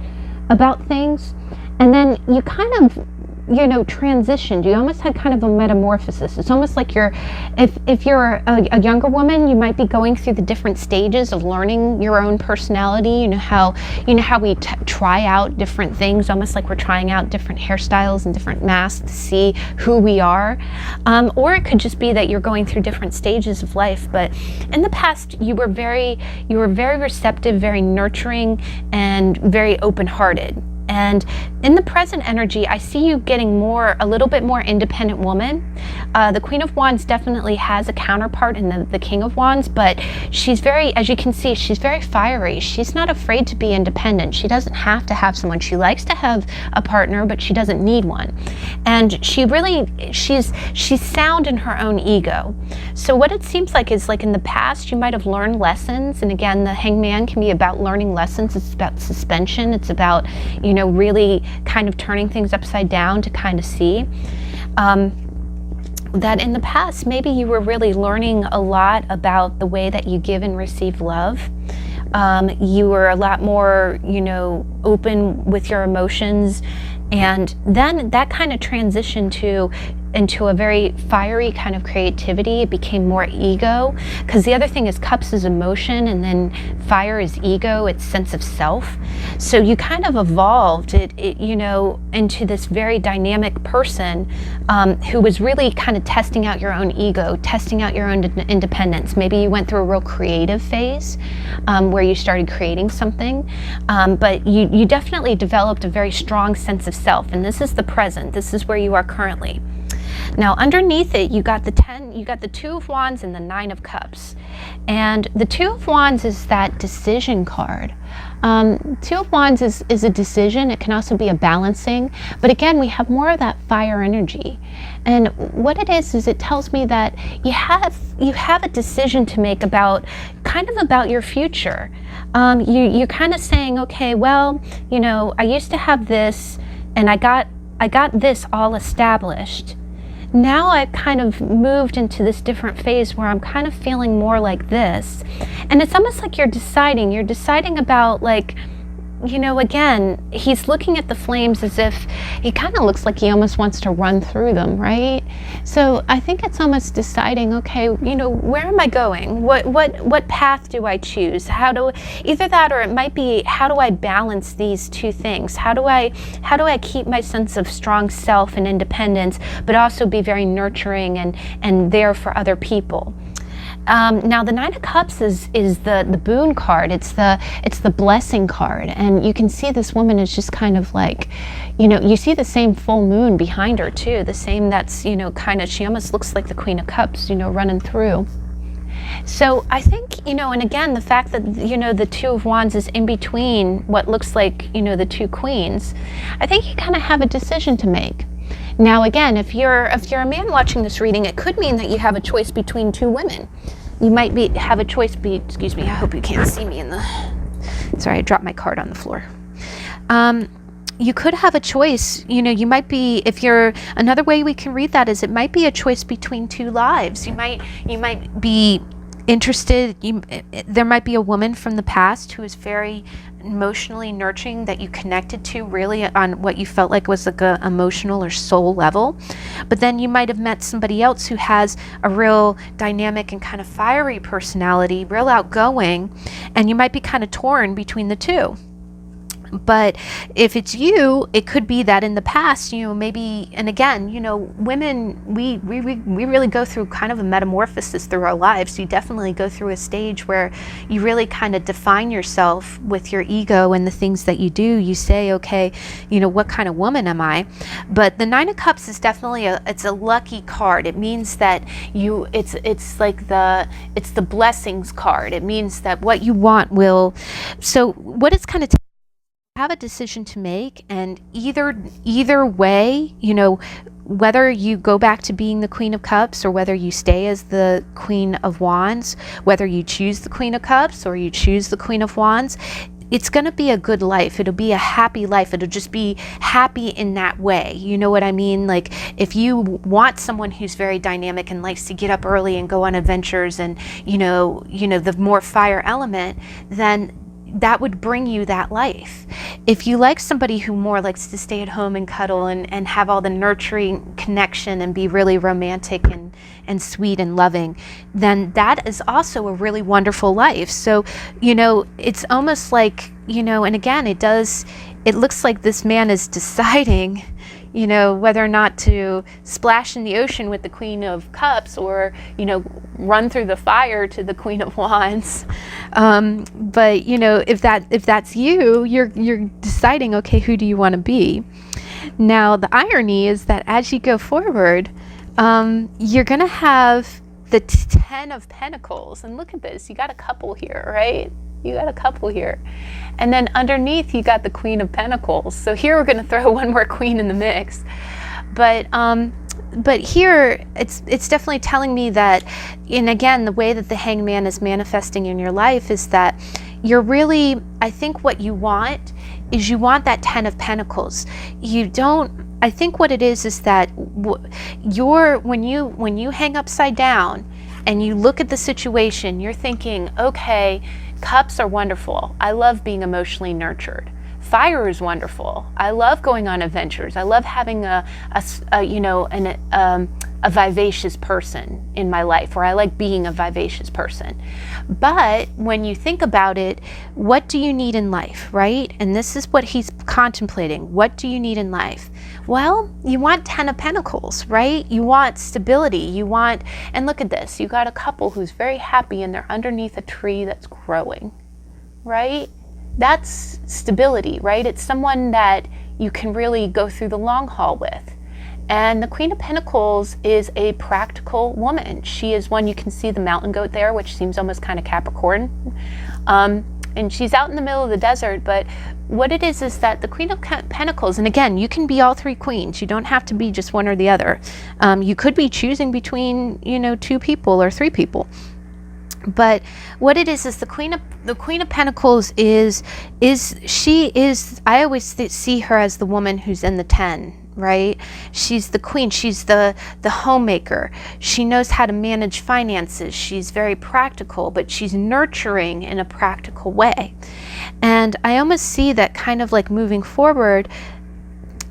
about things, and then you kind of transitioned. You almost had kind of a metamorphosis. It's almost like if you're a younger woman, you might be going through the different stages of learning your own personality. You know how we try out different things, almost like we're trying out different hairstyles and different masks to see who we are. Or it could just be that you're going through different stages of life. But in the past, you were very receptive, very nurturing, and very open-hearted. And in the present energy, I see you getting a little bit more independent woman. The Queen of Wands definitely has a counterpart in the King of Wands, but she's very, as you can see, she's very fiery. She's not afraid to be independent. She doesn't have to have someone. She likes to have a partner, but she doesn't need one. And she's sound in her own ego. So what it seems like is, like in the past, you might have learned lessons. And again, the Hanged Man can be about learning lessons. It's about suspension. It's about, really kind of turning things upside down to kind of see that in the past, maybe you were really learning a lot about the way that you give and receive love. You were a lot more, open with your emotions. And then that kind of transitioned into a very fiery kind of creativity. It became more ego, because the other thing is cups is emotion, and then fire is ego, it's sense of self. So you kind of evolved it into this very dynamic person who was really kind of testing out your own ego, testing out your own independence. Maybe you went through a real creative phase where you started creating something, but you definitely developed a very strong sense of self. And this is the present. This is where you are currently. Now underneath it, you got the Two of Wands and the Nine of Cups. And the Two of Wands is that decision card. Two of Wands is a decision. It can also be a balancing. But again, we have more of that fire energy. And what it is it tells me that you have a decision to make about your future. You're kind of saying, okay, well, I used to have this, and I got this all established. Now I've kind of moved into this different phase where I'm kind of feeling more like this. And it's almost like you're deciding about, like, again, he's looking at the flames as if he kind of looks like he almost wants to run through them, right? So I think it's almost deciding, okay, where am I going? What path do I choose? Either that, or it might be, how do I balance these two things? How do I keep my sense of strong self and independence, but also be very nurturing and there for other people? Now the Nine of Cups is the boon card. It's the blessing card, and you can see this woman is just kind of like, you see the same full moon behind her too. The same that's kind of, she almost looks like the Queen of Cups, running through. So I think, and again, the fact that, the Two of Wands is in between what looks like, the two queens, I think you kind of have a decision to make. Now again, if you're a man watching this reading, it could mean that you have a choice between two women. You might have a choice excuse me, I hope you can't see me sorry, I dropped my card on the floor. You could have a choice, you might be, another way we can read that is it might be a choice between two lives. You might be interested, there might be a woman from the past who is very emotionally nurturing that you connected to really on what you felt like was like a emotional or soul level. But then you might have met somebody else who has a real dynamic and kind of fiery personality, real outgoing, and you might be kind of torn between the two. But if it's you, it could be that in the past, maybe, and again, women, we really go through kind of a metamorphosis through our lives. You definitely go through a stage where you really kind of define yourself with your ego and the things that you do. You say, okay, what kind of woman am I? But the Nine of Cups is definitely it's a lucky card. It means that it's the blessings card. It means that what you want will. So what it's kind of have a decision to make, and either way, whether you go back to being the Queen of Cups or whether you stay as the Queen of Wands, whether you choose the Queen of Cups or you choose the Queen of Wands, it's going to be a good life. It'll be a happy life. It'll just be happy in that way. You know what I mean? Like if you want someone who's very dynamic and likes to get up early and go on adventures and, the more fire element, then that would bring you that life. If you like somebody who more likes to stay at home and cuddle and have all the nurturing connection and be really romantic and sweet and loving, then that is also a really wonderful life. So, it's almost like, and again, it looks like this man is deciding, whether or not to splash in the ocean with the Queen of Cups or, run through the fire to the Queen of Wands. But, if that's you're deciding, okay, who do you want to be? Now, the irony is that as you go forward, you're going to have the Ten of Pentacles. And look at this, you got a couple here, right? You got a couple here. And then underneath you got the Queen of Pentacles. So here we're going to throw one more queen in the mix. But here it's definitely telling me that, and again, the way that the Hanged Man is manifesting in your life is that you're really, I think what you want is you want that Ten of Pentacles. I think what it is that when you hang upside down and you look at the situation, you're thinking, okay, Cups are wonderful. I love being emotionally nurtured. Fire is wonderful. I love going on adventures. I love having a vivacious person in my life, or I like being a vivacious person. But when you think about it, what do you need in life, right? And this is what he's contemplating. What do you need in life? Well, you want Ten of Pentacles, right? You want stability. And look at this. You got a couple who's very happy and they're underneath a tree that's growing, right? That's stability, right? It's someone that you can really go through the long haul with. And the Queen of Pentacles is a practical woman. She is one, you can see the mountain goat there, which seems almost kind of Capricorn. And she's out in the middle of the desert, but what it is that the Queen of Pentacles, and again, you can be all three queens. You don't have to be just one or the other. You could be choosing between, two people or three people. But what it is the Queen of Pentacles is I always see her as the woman who's in the 10, right? She's the queen. She's the homemaker. She knows how to manage finances. She's very practical, but she's nurturing in a practical way. And I almost see that kind of like moving forward,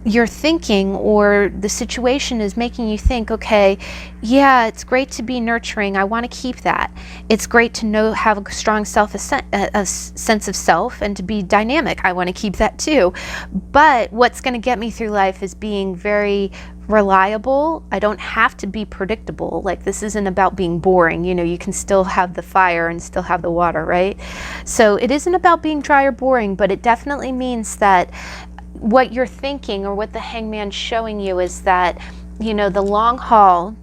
you're thinking, or the situation is making you think, okay, yeah, it's great to be nurturing. I want to keep that. It's great to have a strong a sense of self and to be dynamic. I want to keep that too. But what's going to get me through life is being very reliable. I don't have to be predictable. Like, this isn't about being boring. You can still have the fire and still have the water, right? So it isn't about being dry or boring, but it definitely means that what you're thinking, or what the Hanged Man's showing you, is that, the long haul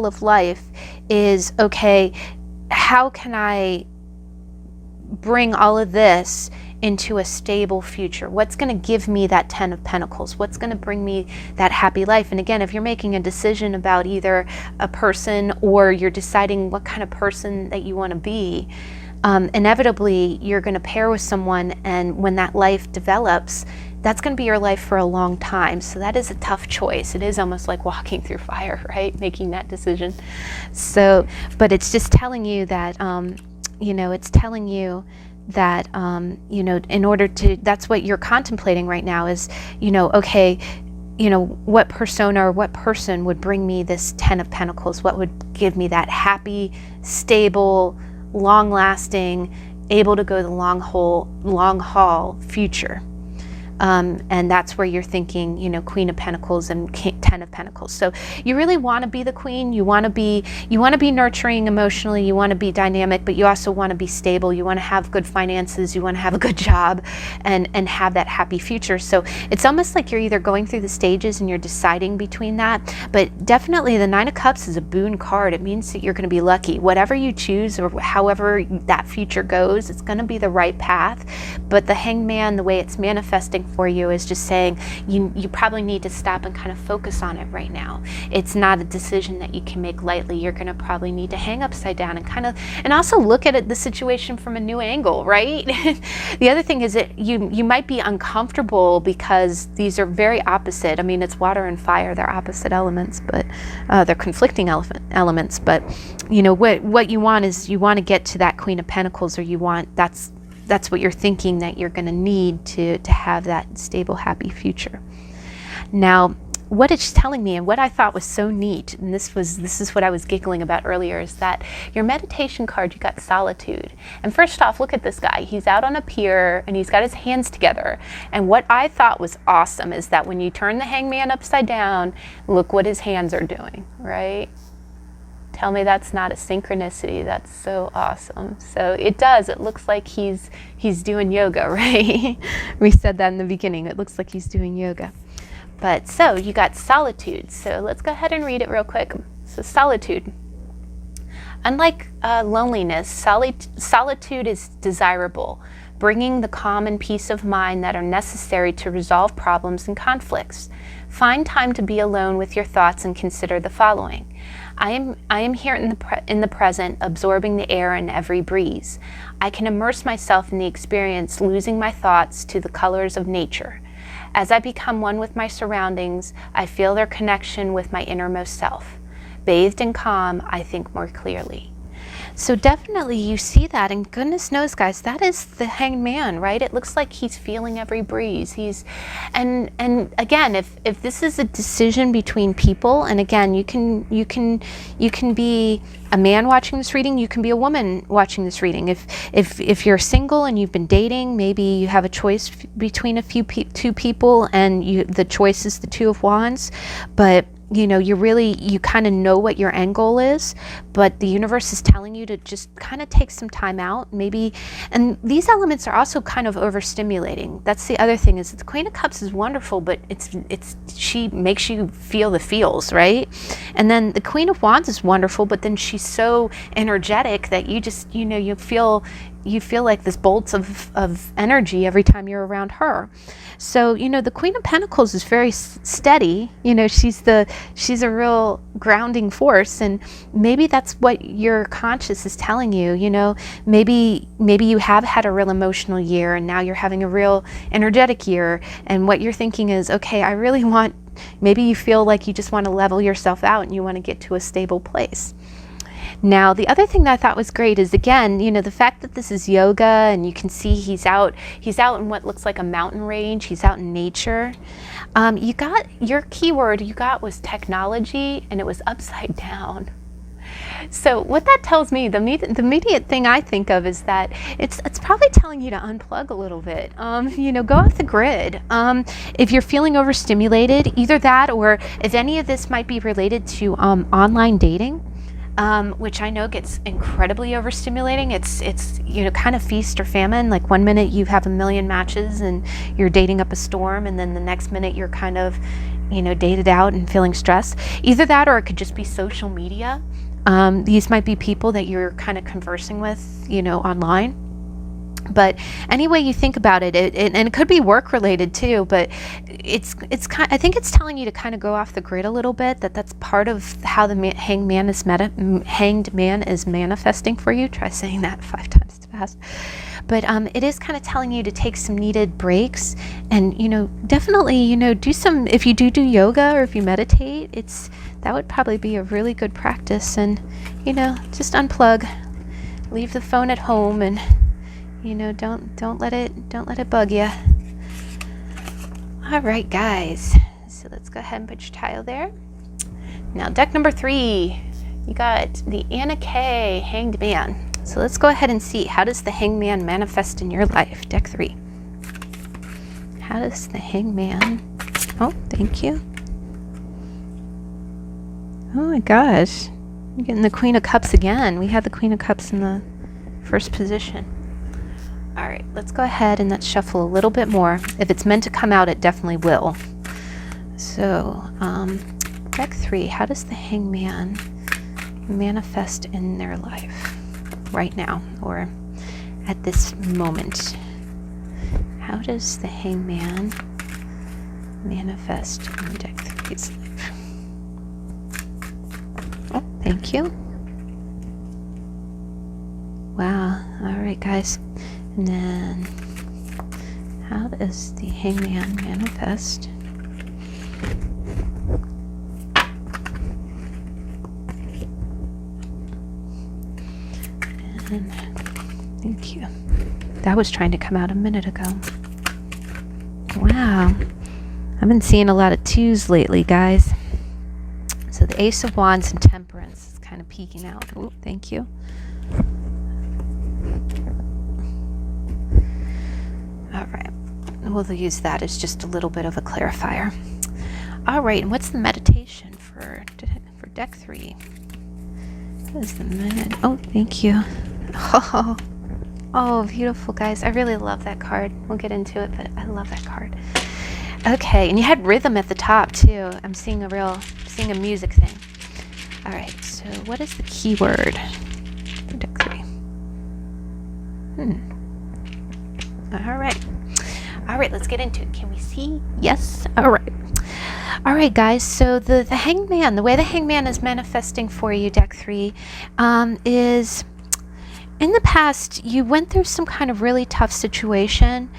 of life is, okay, how can I bring all of this into a stable future? What's going to give me that Ten of Pentacles? What's going to bring me that happy life? And again, if you're making a decision about either a person, or you're deciding what kind of person that you want to be, inevitably you're going to pair with someone, and when that life develops, that's going to be your life for a long time. So that is a tough choice. It is almost like walking through fire, right? Making that decision. So, but it's just telling you that, it's telling you that, in order to, that's what you're contemplating right now is, okay, what persona or what person would bring me this 10 of Pentacles? What would give me that happy, stable, long-lasting, able to go the long haul future? And that's where you're thinking, Queen of Pentacles and 10 of Pentacles. So you really want to be the queen. You want to be nurturing emotionally. You want to be dynamic, but you also want to be stable. You want to have good finances. You want to have a good job and have that happy future. So it's almost like you're either going through the stages and you're deciding between that, but definitely the 9 of Cups is a boon card. It means that you're going to be lucky. Whatever you choose or however that future goes, it's going to be the right path. But the Hanged Man, the way it's manifesting for you is just saying you probably need to stop and kind of focus on it right now. It's not a decision that you can make lightly. You're going to probably need to hang upside down and also look at the situation from a new angle, right? The other thing is that you might be uncomfortable because these are very opposite. I mean, it's water and fire. They're opposite elements, but they're conflicting elements. But what you want is you want to get to that Queen of Pentacles, or that's what you're thinking that you're going to need to have that stable, happy future. Now, what it's telling me and what I thought was so neat, and this is what I was giggling about earlier, is that your meditation card, you got Solitude. And first off, look at this guy. He's out on a pier and he's got his hands together. And what I thought was awesome is that when you turn the Hangman upside down, look what his hands are doing, right? Tell me that's not a synchronicity. That's so awesome. So it does. It looks like he's doing yoga, right? We said that in the beginning. It looks like he's doing yoga. But so you got Solitude. So let's go ahead and read it real quick. So Solitude. Unlike loneliness, solitude is desirable, bringing the calm and peace of mind that are necessary to resolve problems and conflicts. Find time to be alone with your thoughts and consider the following. I am here in the present, absorbing the air and every breeze. I can immerse myself in the experience, losing my thoughts to the colors of nature. As I become one with my surroundings, I feel their connection with my innermost self. Bathed in calm, I think more clearly. So definitely you see that, and goodness knows, guys, that is the Hanged Man, right? It looks like he's feeling every breeze. And again, if this is a decision between people, and again, you can be a man watching this reading, you can be a woman watching this reading. If you're single and you've been dating, maybe you have a choice between two people, and the choice is the Two of Wands, but you kind of know what your end goal is, but the universe is telling you to just kind of take some time out, maybe. And these elements are also kind of overstimulating. That's the other thing, is that the Queen of Cups is wonderful, but she makes you feel the feels, right? And then the Queen of Wands is wonderful, but then she's so energetic that you just, you feel like this bolts of energy every time you're around her. So, the Queen of Pentacles is very steady. She's a real grounding force, and maybe that's what your conscious is telling you. Maybe you have had a real emotional year, and now you're having a real energetic year, and what you're thinking is, okay, I really want, maybe you feel like you just want to level yourself out and you want to get to a stable place. Now, the other thing that I thought was great is, again, the fact that this is yoga, and you can see he's out in what looks like a mountain range. He's out in nature. You got your keyword was technology, and it was upside down. So what that tells me, the immediate thing I think of is that it's probably telling you to unplug a little bit. Go off the grid. If you're feeling overstimulated, either that, or if any of this might be related to online dating, which I know gets incredibly overstimulating. It's kind of feast or famine. Like one minute you have a million matches and you're dating up a storm, and then the next minute you're kind of, dated out and feeling stressed. Either that, or it could just be social media. These might be people that you're kind of conversing with, online. But any way you think about it, and it could be work related too, but I think it's telling you to kind of go off the grid a little bit. That's part of how the Hanged Man is manifesting for you. Try saying that 5 times fast. but it is kind of telling you to take some needed breaks, and definitely do some, if you do yoga or if you meditate, that would probably be a really good practice. And just unplug, leave the phone at home, and don't let it bug you. All right, guys, so let's go ahead and put your tile there. Now, deck number 3, you got the Anna K Hanged Man. So let's go ahead and see, how does the Hanged Man manifest in your life? Deck 3. How does the Hanged Man... Oh, thank you. Oh my gosh. I'm getting the Queen of Cups again. We had the Queen of Cups in the first position. All right, let's go ahead and let's shuffle a little bit more. If it's meant to come out, it definitely will. So, deck 3, how does the Hanged Man manifest in their life right now, or at this moment? How does the Hanged Man manifest in deck 3's life? Oh, thank you. Wow. All right, guys. And then, how does the Hanged Man manifest? And thank you. That was trying to come out a minute ago. Wow. I've been seeing a lot of 2s lately, guys. So the Ace of Wands and Temperance is kind of peeking out. Oh, thank you. All right, we'll use that as just a little bit of a clarifier. All right, and what's the meditation for deck 3? What is the Oh, thank you. Oh, beautiful, guys. I really love that card. We'll get into it, but I love that card. Okay, and you had rhythm at the top too. I'm seeing a music thing. All right, so what is the keyword for deck 3? All right, let's get into it. Can we see? Yes. All right, guys. So the Hanged Man, the way the Hanged Man is manifesting for you, deck 3, is in the past you went through some kind of really tough situation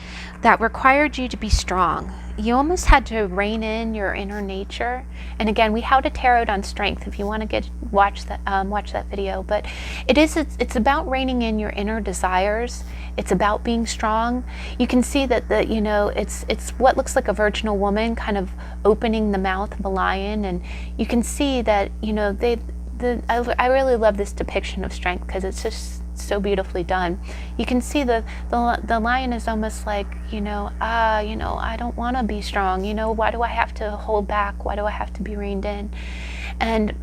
that required you to be strong. You almost had to rein in your inner nature. And again, we How to Tarot on Strength if you want to watch that video. But it's about reining in your inner desires. It's about being strong. You can see that it's what looks like a virginal woman kind of opening the mouth of a lion, and you can see that I really love this depiction of strength because it's just so beautifully done. You can see the lion is almost like, I don't want to be strong. Why do I have to hold back? Why do I have to be reined in?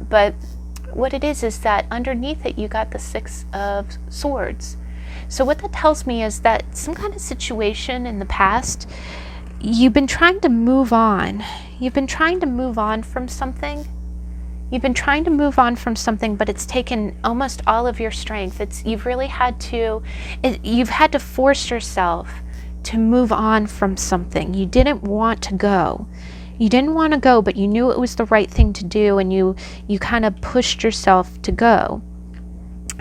But what it is that underneath it, you got the 6 of Swords. So what that tells me is that some kind of situation in the past, you've been trying to move on. You've been trying to move on from something. But it's taken almost all of your strength. You've had to force yourself to move on from something. You didn't want to go. But you knew it was the right thing to do, and you kind of pushed yourself to go.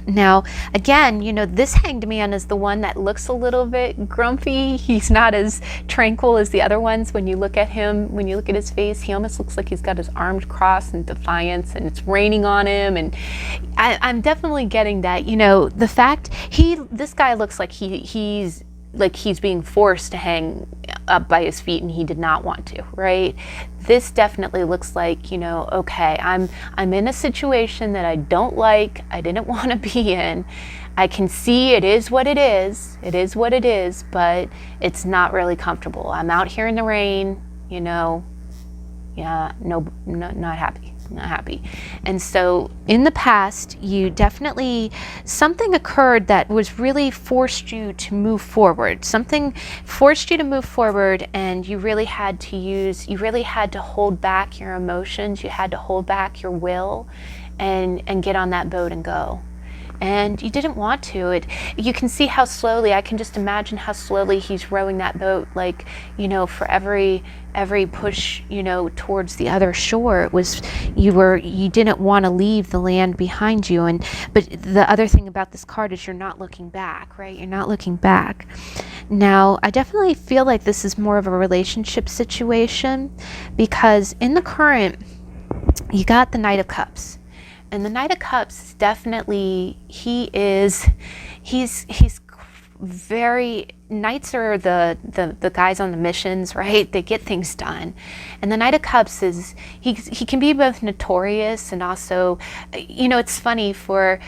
Now, again, this Hanged Man is the one that looks a little bit grumpy. He's not as tranquil as the other ones. When you look at him, when you look at his face, he almost looks like he's got his arms crossed in defiance, and it's raining on him. And I'm definitely getting that, the fact this guy looks like he's being forced to hang up by his feet, and he did not want to, right? This definitely looks like, okay, I'm in a situation that I don't like, I didn't want to be in. I can see it is what it is. It is what it is, but it's not really comfortable. I'm out here in the rain, yeah, no, not happy. And so in the past, you definitely, something occurred that was really forced you to move forward. Something forced you to move forward, and you really had to hold back your emotions. You had to hold back your will and get on that boat and go. and you didn't want to. You can see how slowly, I can just imagine how slowly he's rowing that boat, like, you know, for every push, you know, towards the other shore, it was, you didn't want to leave the land behind you. But the other thing about this card is you're not looking back, right? You're not looking back. Now, I definitely feel like this is more of a relationship situation, because in the current, you got the Knight of Cups. And the Knight of Cups is definitely, he's very, knights are the guys on the missions, right? They get things done. And the Knight of Cups is, he can be both notorious and also, you know, it's funny for,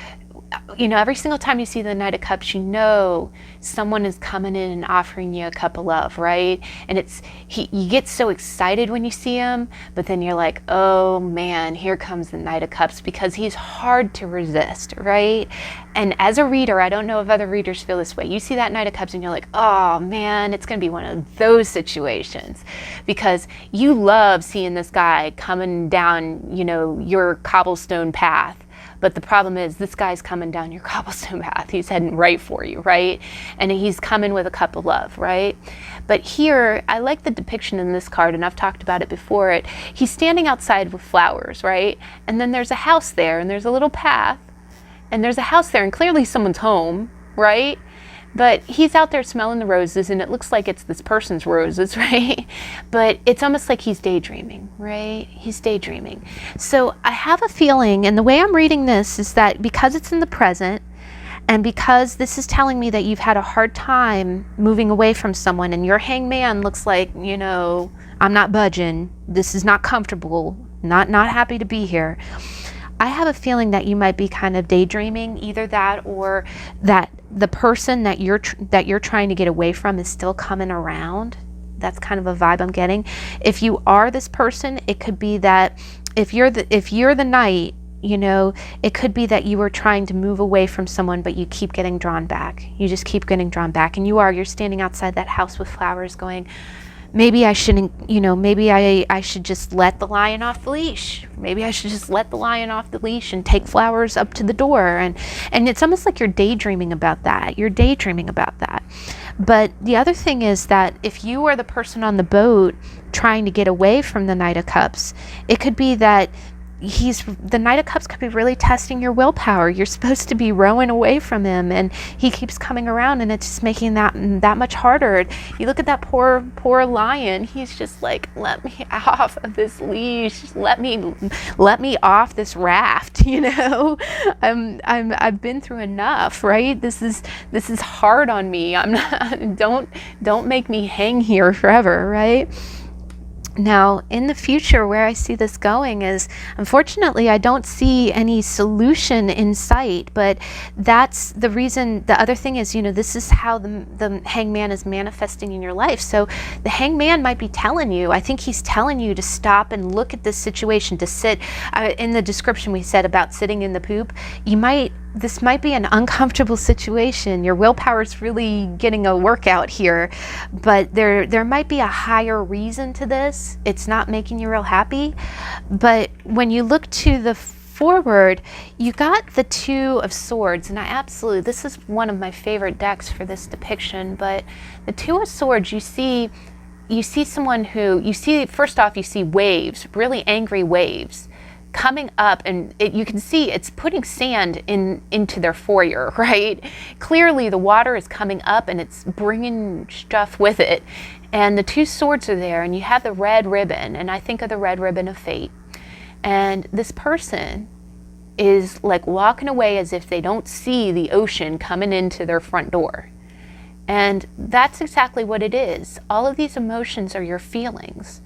you know, every single time you see the Knight of Cups, you know someone is coming in and offering you a cup of love, right? And you get so excited when you see him, but then you're like, oh man, here comes the Knight of Cups, because he's hard to resist, right? And as a reader, I don't know if other readers feel this way. You see that Knight of Cups and you're like, oh man, it's going to be one of those situations, because you love seeing this guy coming down, you know, your cobblestone path. But the problem is, this guy's coming down your cobblestone path. He's heading right for you, right? And he's coming with a cup of love, right? But here, I like the depiction in this card, and I've talked about it before. He's standing outside with flowers, right? And then there's a house there, and there's a little path, and there's a house there, and clearly someone's home, right? But he's out there smelling the roses, and it looks like it's this person's roses, right? But it's almost like he's daydreaming, right? He's daydreaming. So I have a feeling, and the way I'm reading this is that because it's in the present, and because this is telling me that you've had a hard time moving away from someone, and your hanged man looks like, you know, I'm not budging, this is not comfortable, not happy to be here. I have a feeling that you might be kind of daydreaming, either that or that the person that you're trying to get away from is still coming around. That's kind of a vibe I'm getting. If you are this person, it could be that if you're the knight, you know, it could be that you were trying to move away from someone, but you keep getting drawn back. You just keep getting drawn back, and you're standing outside that house with flowers going, maybe I shouldn't, you know, maybe I should just let the lion off the leash. Maybe I should just let the lion off the leash and take flowers up to the door. And it's almost like you're daydreaming about that. You're daydreaming about that. But the other thing is that if you are the person on the boat trying to get away from the Knight of Cups, it could be that the Knight of Cups could be really testing your willpower. You're supposed to be rowing away from him, and he keeps coming around, and it's just making that much harder. You look at that poor lion. He's just like, let me off of this leash. Let me off this raft. You know, I've been through enough, right? This is hard on me. I'm not. Don't make me hang here forever, right? Now, in the future, where I see this going is, unfortunately, I don't see any solution in sight, but that's the reason. The other thing is, you know, this is how the hangman is manifesting in your life. So the hangman might be telling you, I think he's telling you to stop and look at this situation, to sit. In the description we said about sitting in the poop, this might be an uncomfortable situation. Your willpower is really getting a workout here, but there might be a higher reason to this. It's not making you real happy. But when you look to the forward, you got the Two of Swords, and this is one of my favorite decks for this depiction. But the Two of Swords, you see someone who, first off, you see waves, really angry waves coming up, and you can see it's putting sand into their foyer, right? Clearly the water is coming up and it's bringing stuff with it. And the two swords are there, and you have the red ribbon, and I think of the red ribbon of fate. And this person is like walking away as if they don't see the ocean coming into their front door. And that's exactly what it is. All of these emotions are your feelings.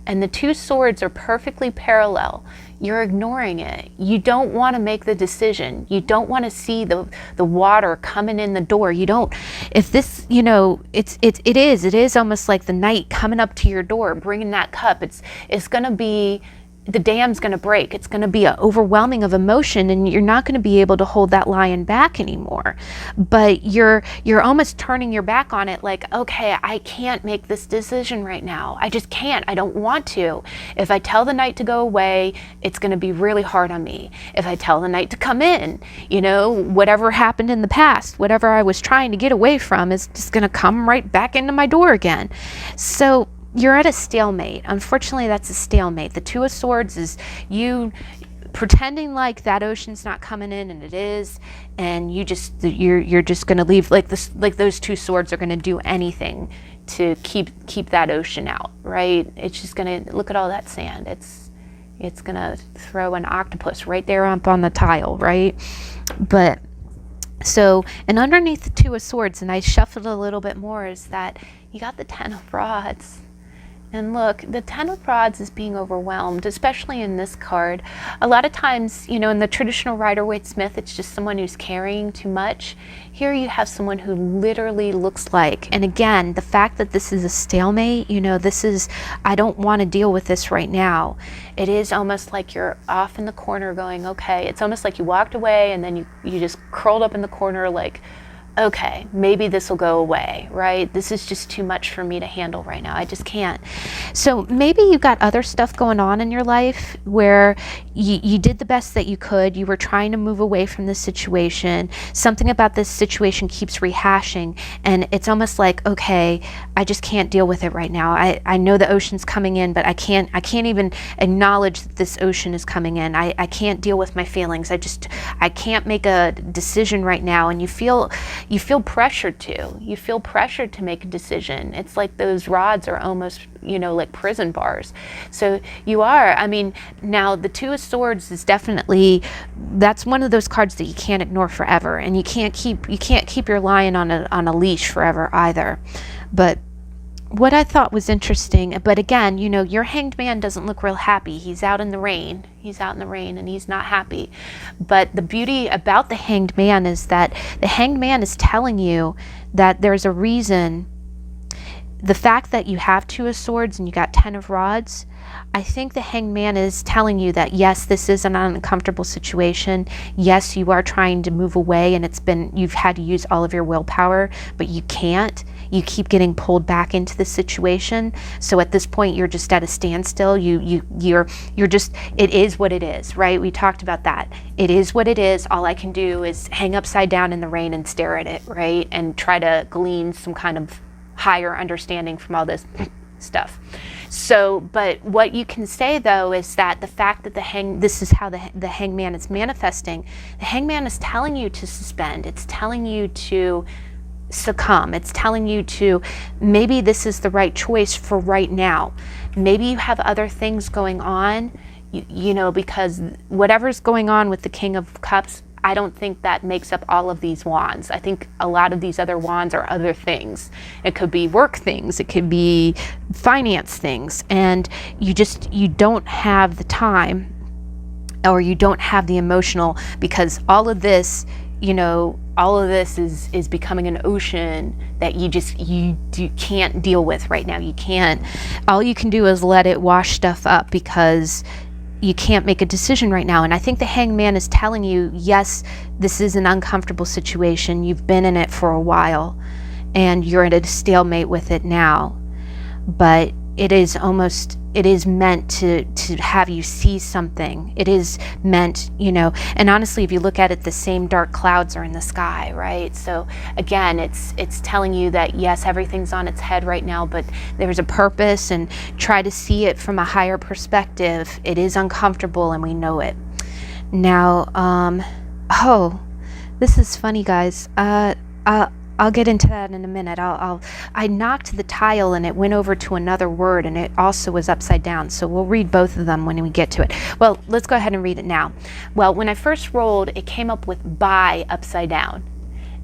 And the two swords are perfectly parallel. You're ignoring it. You don't want to make the decision. You don't want to see the water coming in the door. You don't, if this, you know, it is almost like the knight coming up to your door, bringing that cup. It's going to be the dam's going to break. It's going to be an overwhelming of emotion, and you're not going to be able to hold that lion back anymore. But you're almost turning your back on it, like, okay, I can't make this decision right now. I just can't. I don't want to. If I tell the night to go away, it's going to be really hard on me. If I tell the night to come in, you know, whatever happened in the past, whatever I was trying to get away from is just going to come right back into my door again. So you're at a stalemate. Unfortunately, that's a stalemate. The Two of Swords is you pretending like that ocean's not coming in, and it is, and you're just going to leave, like this, like those two swords are going to do anything to keep that ocean out, right? It's just going to, look at all that sand. It's going to throw an octopus right there up on the tile, right? But so, and underneath the Two of Swords, and I shuffled a little bit more, is that you got the Ten of Rods. And look, the Ten of Rods is being overwhelmed, especially in this card. A lot of times, you know, in the traditional Rider-Waite-Smith, it's just someone who's carrying too much. Here you have someone who literally looks like, and again, the fact that this is a stalemate, you know, this is, I don't want to deal with this right now. It is almost like you're off in the corner going, okay, it's almost like you walked away and then you just curled up in the corner like, okay, maybe this will go away, right? This is just too much for me to handle right now. I just can't. So maybe you got other stuff going on in your life where you did the best that you could. You were trying to move away from this situation. Something about this situation keeps rehashing, and it's almost like, okay, I just can't deal with it right now. I know the ocean's coming in, but I can't even acknowledge that this ocean is coming in. I can't deal with my feelings. I can't make a decision right now. And you feel pressured to. You feel pressured to make a decision. It's like those rods are almost, you know, like prison bars. So you are, I mean, now the Two of Swords is definitely, that's one of those cards that you can't ignore forever, and you can't keep your lion on a leash forever either. But what I thought was interesting, but again, you know, your Hanged Man doesn't look real happy. He's out in the rain. He's out in the rain and he's not happy. But the beauty about the Hanged Man is that the Hanged Man is telling you that there's a reason. The fact that you have Two of Swords and you got Ten of Rods, I think the Hanged Man is telling you that, yes, this is an uncomfortable situation. Yes, you are trying to move away, and you've had to use all of your willpower, but you can't. You keep getting pulled back into the situation. So at this point, you're just at a standstill. You're just, it is what it is, right? We talked about that. It is what it is. All I can do is hang upside down in the rain and stare at it, right? And try to glean some kind of higher understanding from all this stuff. So, but what you can say though is that the fact that this is how the Hangman is manifesting. The Hangman is telling you to suspend. It's telling you to succumb. It's telling you to, maybe this is the right choice for right now. Maybe you have other things going on, you know, because whatever's going on with the King of Cups, I don't think that makes up all of these wands. I think a lot of these other wands are other things. It could be work things, it could be finance things, and you don't have the time, or you don't have the emotional, because all of this, you know, all of this is becoming an ocean that you can't deal with right now. You can't. All you can do is let it wash stuff up, because you can't make a decision right now. And I think the Hanged Man is telling you, yes, this is an uncomfortable situation. You've been in it for a while and you're at a stalemate with it now. But it is meant to have you see something. It is meant, you know, and honestly, if you look at it, the same dark clouds are in the sky, right? So again, it's telling you that yes, everything's on its head right now, but there's a purpose, and try to see it from a higher perspective. It is uncomfortable and we know it. Now, oh, this is funny, guys. I'll get into that in a minute. I knocked the tile and it went over to another word, and it also was upside down. So we'll read both of them when we get to it. Well, let's go ahead and read it now. Well, when I first rolled, it came up with buy upside down.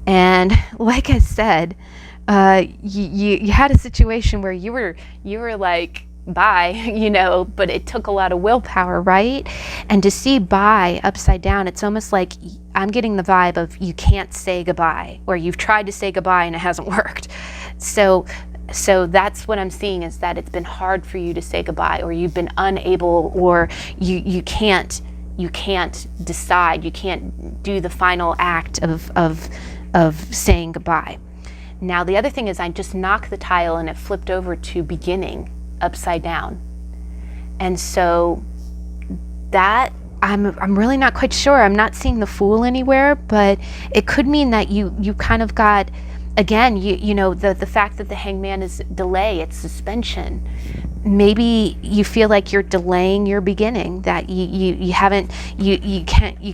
And like I said, you had a situation where you were like, buy, you know, but it took a lot of willpower, right? And to see buy upside down, it's almost like I'm getting the vibe of you can't say goodbye, or you've tried to say goodbye and it hasn't worked. So So that's what I'm seeing, is that it's been hard for you to say goodbye, or you've been unable, or you can't decide, you can't do the final act of saying goodbye. Now the other thing is, I just knocked the tile and it flipped over to beginning upside down. And so that, I'm really not quite sure. I'm not seeing the Fool anywhere, but it could mean that you kind of got, again, you know, the fact that the Hangman is delay, it's suspension. Maybe you feel like you're delaying your beginning, that you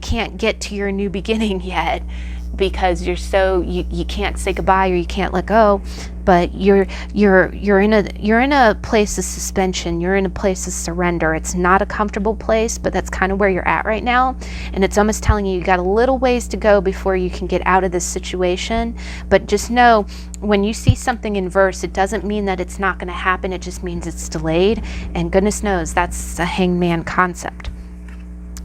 can't get to your new beginning yet, because you can't say goodbye, or you can't let go. But you're in a place of suspension. You're in a place of surrender. It's not a comfortable place, but that's kind of where you're at right now. And it's almost telling you got a little ways to go before you can get out of this situation. But just know, when you see something in verse, it doesn't mean that it's not going to happen. It just means it's delayed. And goodness knows that's a hangman concept.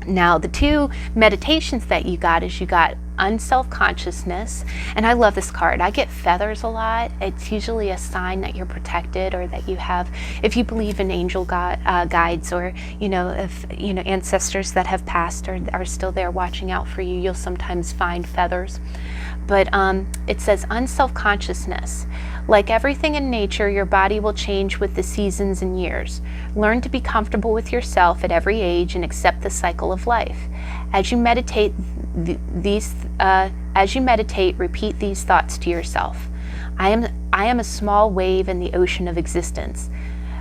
Now, the two meditations that you got is, you got unself-consciousness, and I love this card. I get feathers a lot. It's usually a sign that you're protected, or that you have, if you believe in angel guides, or if ancestors that have passed are still there watching out for you, you'll sometimes find feathers. But it says unself-consciousness. Like everything in nature, your body will change with the seasons and years. Learn to be comfortable with yourself at every age and accept the cycle of life. As you meditate, repeat these thoughts to yourself. I am a small wave in the ocean of existence.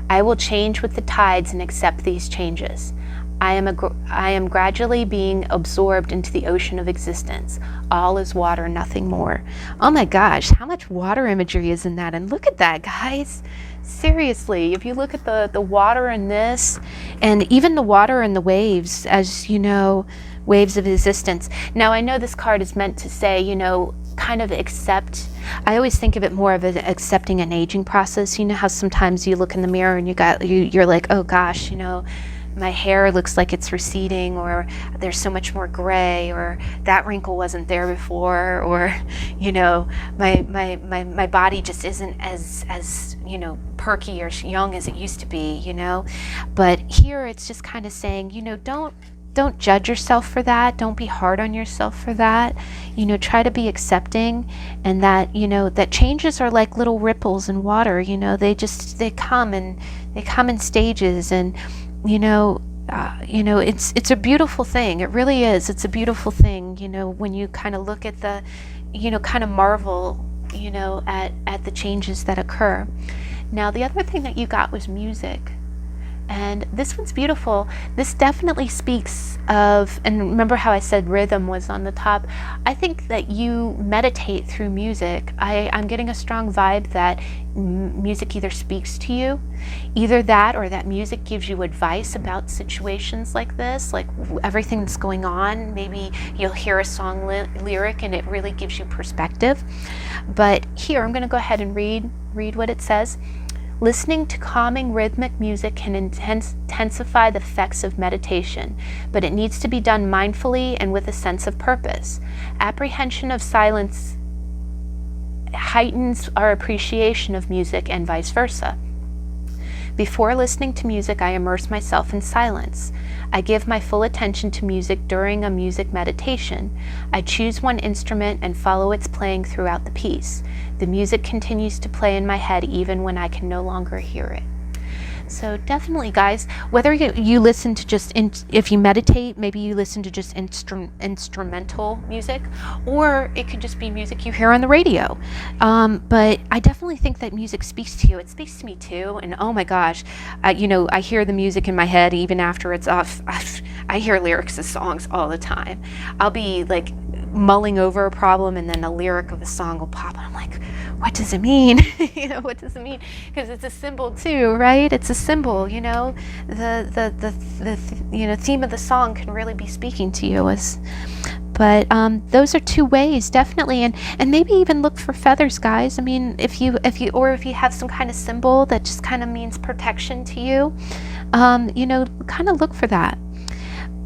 I will change with the tides and accept these changes. I am gradually being absorbed into the ocean of existence. All is water, nothing more. Oh my gosh, how much water imagery is in that? And look at that, guys. Seriously, if you look at the water in this, and even the water and the waves, as you know, waves of existence. Now, I know this card is meant to say, kind of accept. I always think of it more of accepting an aging process. You know how sometimes you look in the mirror and you're like, oh gosh, my hair looks like it's receding, or there's so much more gray, or that wrinkle wasn't there before, or my body just isn't as perky or young as it used to be, But here it's just kind of saying, don't judge yourself for that. Don't be hard on yourself for that. Try to be accepting, and that that changes are like little ripples in water. They come in stages, and it's a beautiful thing. It really is. It's a beautiful thing, when you kind of look at the, kind of marvel, at the changes that occur. Now, the other thing that you got was music. And this one's beautiful. This definitely speaks of, and remember how I said rhythm was on the top? I think that you meditate through music. I'm getting a strong vibe that music either speaks to you, either that, or that music gives you advice about situations like this, like everything that's going on. Maybe you'll hear a song lyric and it really gives you perspective. But here, I'm going to go ahead and read what it says. Listening to calming rhythmic music can intensify the effects of meditation, but it needs to be done mindfully and with a sense of purpose. Apprehension of silence heightens our appreciation of music, and vice versa. Before listening to music, I immerse myself in silence. I give my full attention to music during a music meditation. I choose one instrument and follow its playing throughout the piece. The music continues to play in my head even when I can no longer hear it. So definitely, guys, whether you listen to just, if you meditate, maybe you listen to just instrumental music, or it could just be music you hear on the radio. But I definitely think that music speaks to you. It speaks to me too. And oh my gosh, I hear the music in my head even after it's off. I hear lyrics of songs all the time. I'll be like mulling over a problem, and then a lyric of a song will pop, and I'm like, what does it mean? What does it mean? Because it's a symbol too, right? It's a symbol, the theme of the song can really be speaking to you. But those are two ways, definitely, and maybe even look for feathers, guys. I mean, if you have some kind of symbol that just kind of means protection to you, kind of look for that.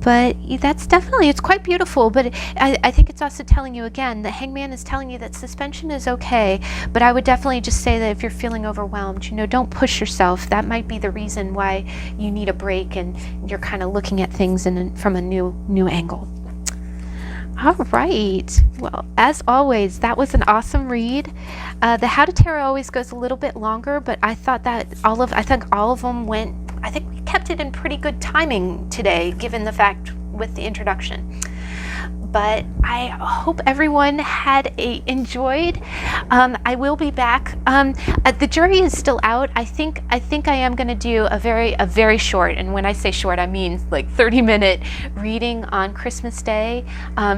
But that's definitely, it's quite beautiful, but I think it's also telling you, again, the Hangman is telling you that suspension is okay, but I would definitely just say that if you're feeling overwhelmed, you know, don't push yourself. That might be the reason why you need a break and you're kind of looking at things from a new angle. All right. Well, as always, that was an awesome read. The How to Tarot always goes a little bit longer, but I thought that I think all of them went, I think we kept it in pretty good timing today, given the fact with the introduction. But I hope everyone had enjoyed. I will be back. The jury is still out. I think I am going to do a very short, and when I say short, I mean like 30-minute reading on Christmas Day.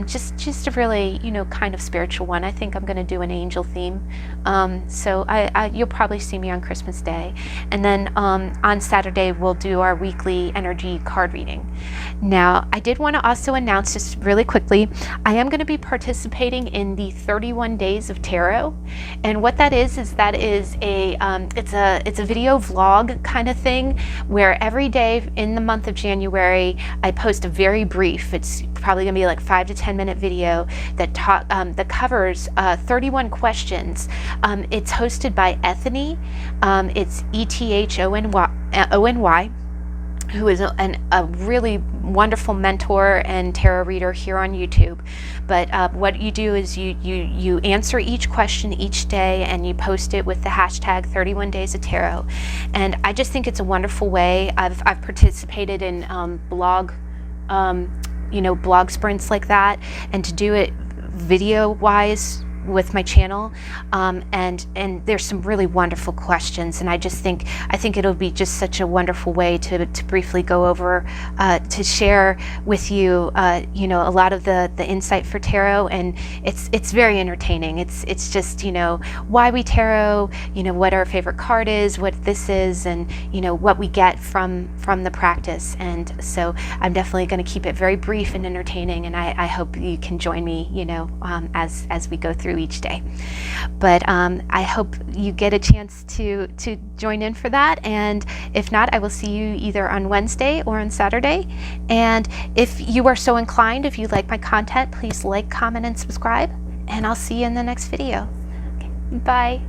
Just a really, you know, kind of spiritual one. I think I'm going to do an angel theme. So you'll probably see me on Christmas Day, and then on Saturday we'll do our weekly energy card reading. Now, I did want to also announce just really quickly, I am going to be participating in the 31 Days of Tarot, and what that is a it's a video vlog kind of thing where every day in the month of January I post a very brief, it's probably going to be like 5 to 10 minute video that covers 31 questions. It's hosted by Ethony. It's ETHONY, who is a really wonderful mentor and tarot reader here on YouTube. But what you do is you answer each question each day and you post it with the hashtag 31 Days of Tarot. And I just think it's a wonderful way. I've participated in blog sprints like that, and to do it video wise with my channel, and there's some really wonderful questions, and I think it'll be just such a wonderful way to briefly go over, to share with you, you know, a lot of the insight for tarot, and it's very entertaining. It's just, you know, why we tarot, you know, what our favorite card is, what this is, and you know what we get from the practice. And so I'm definitely going to keep it very brief and entertaining, and I hope you can join me, you know, as we go through each day. But I hope you get a chance to join in for that, and if not, I will see you either on Wednesday or on Saturday. And if you are so inclined, if you like my content, please like, comment, and subscribe, and I'll see you in the next video. Okay, bye.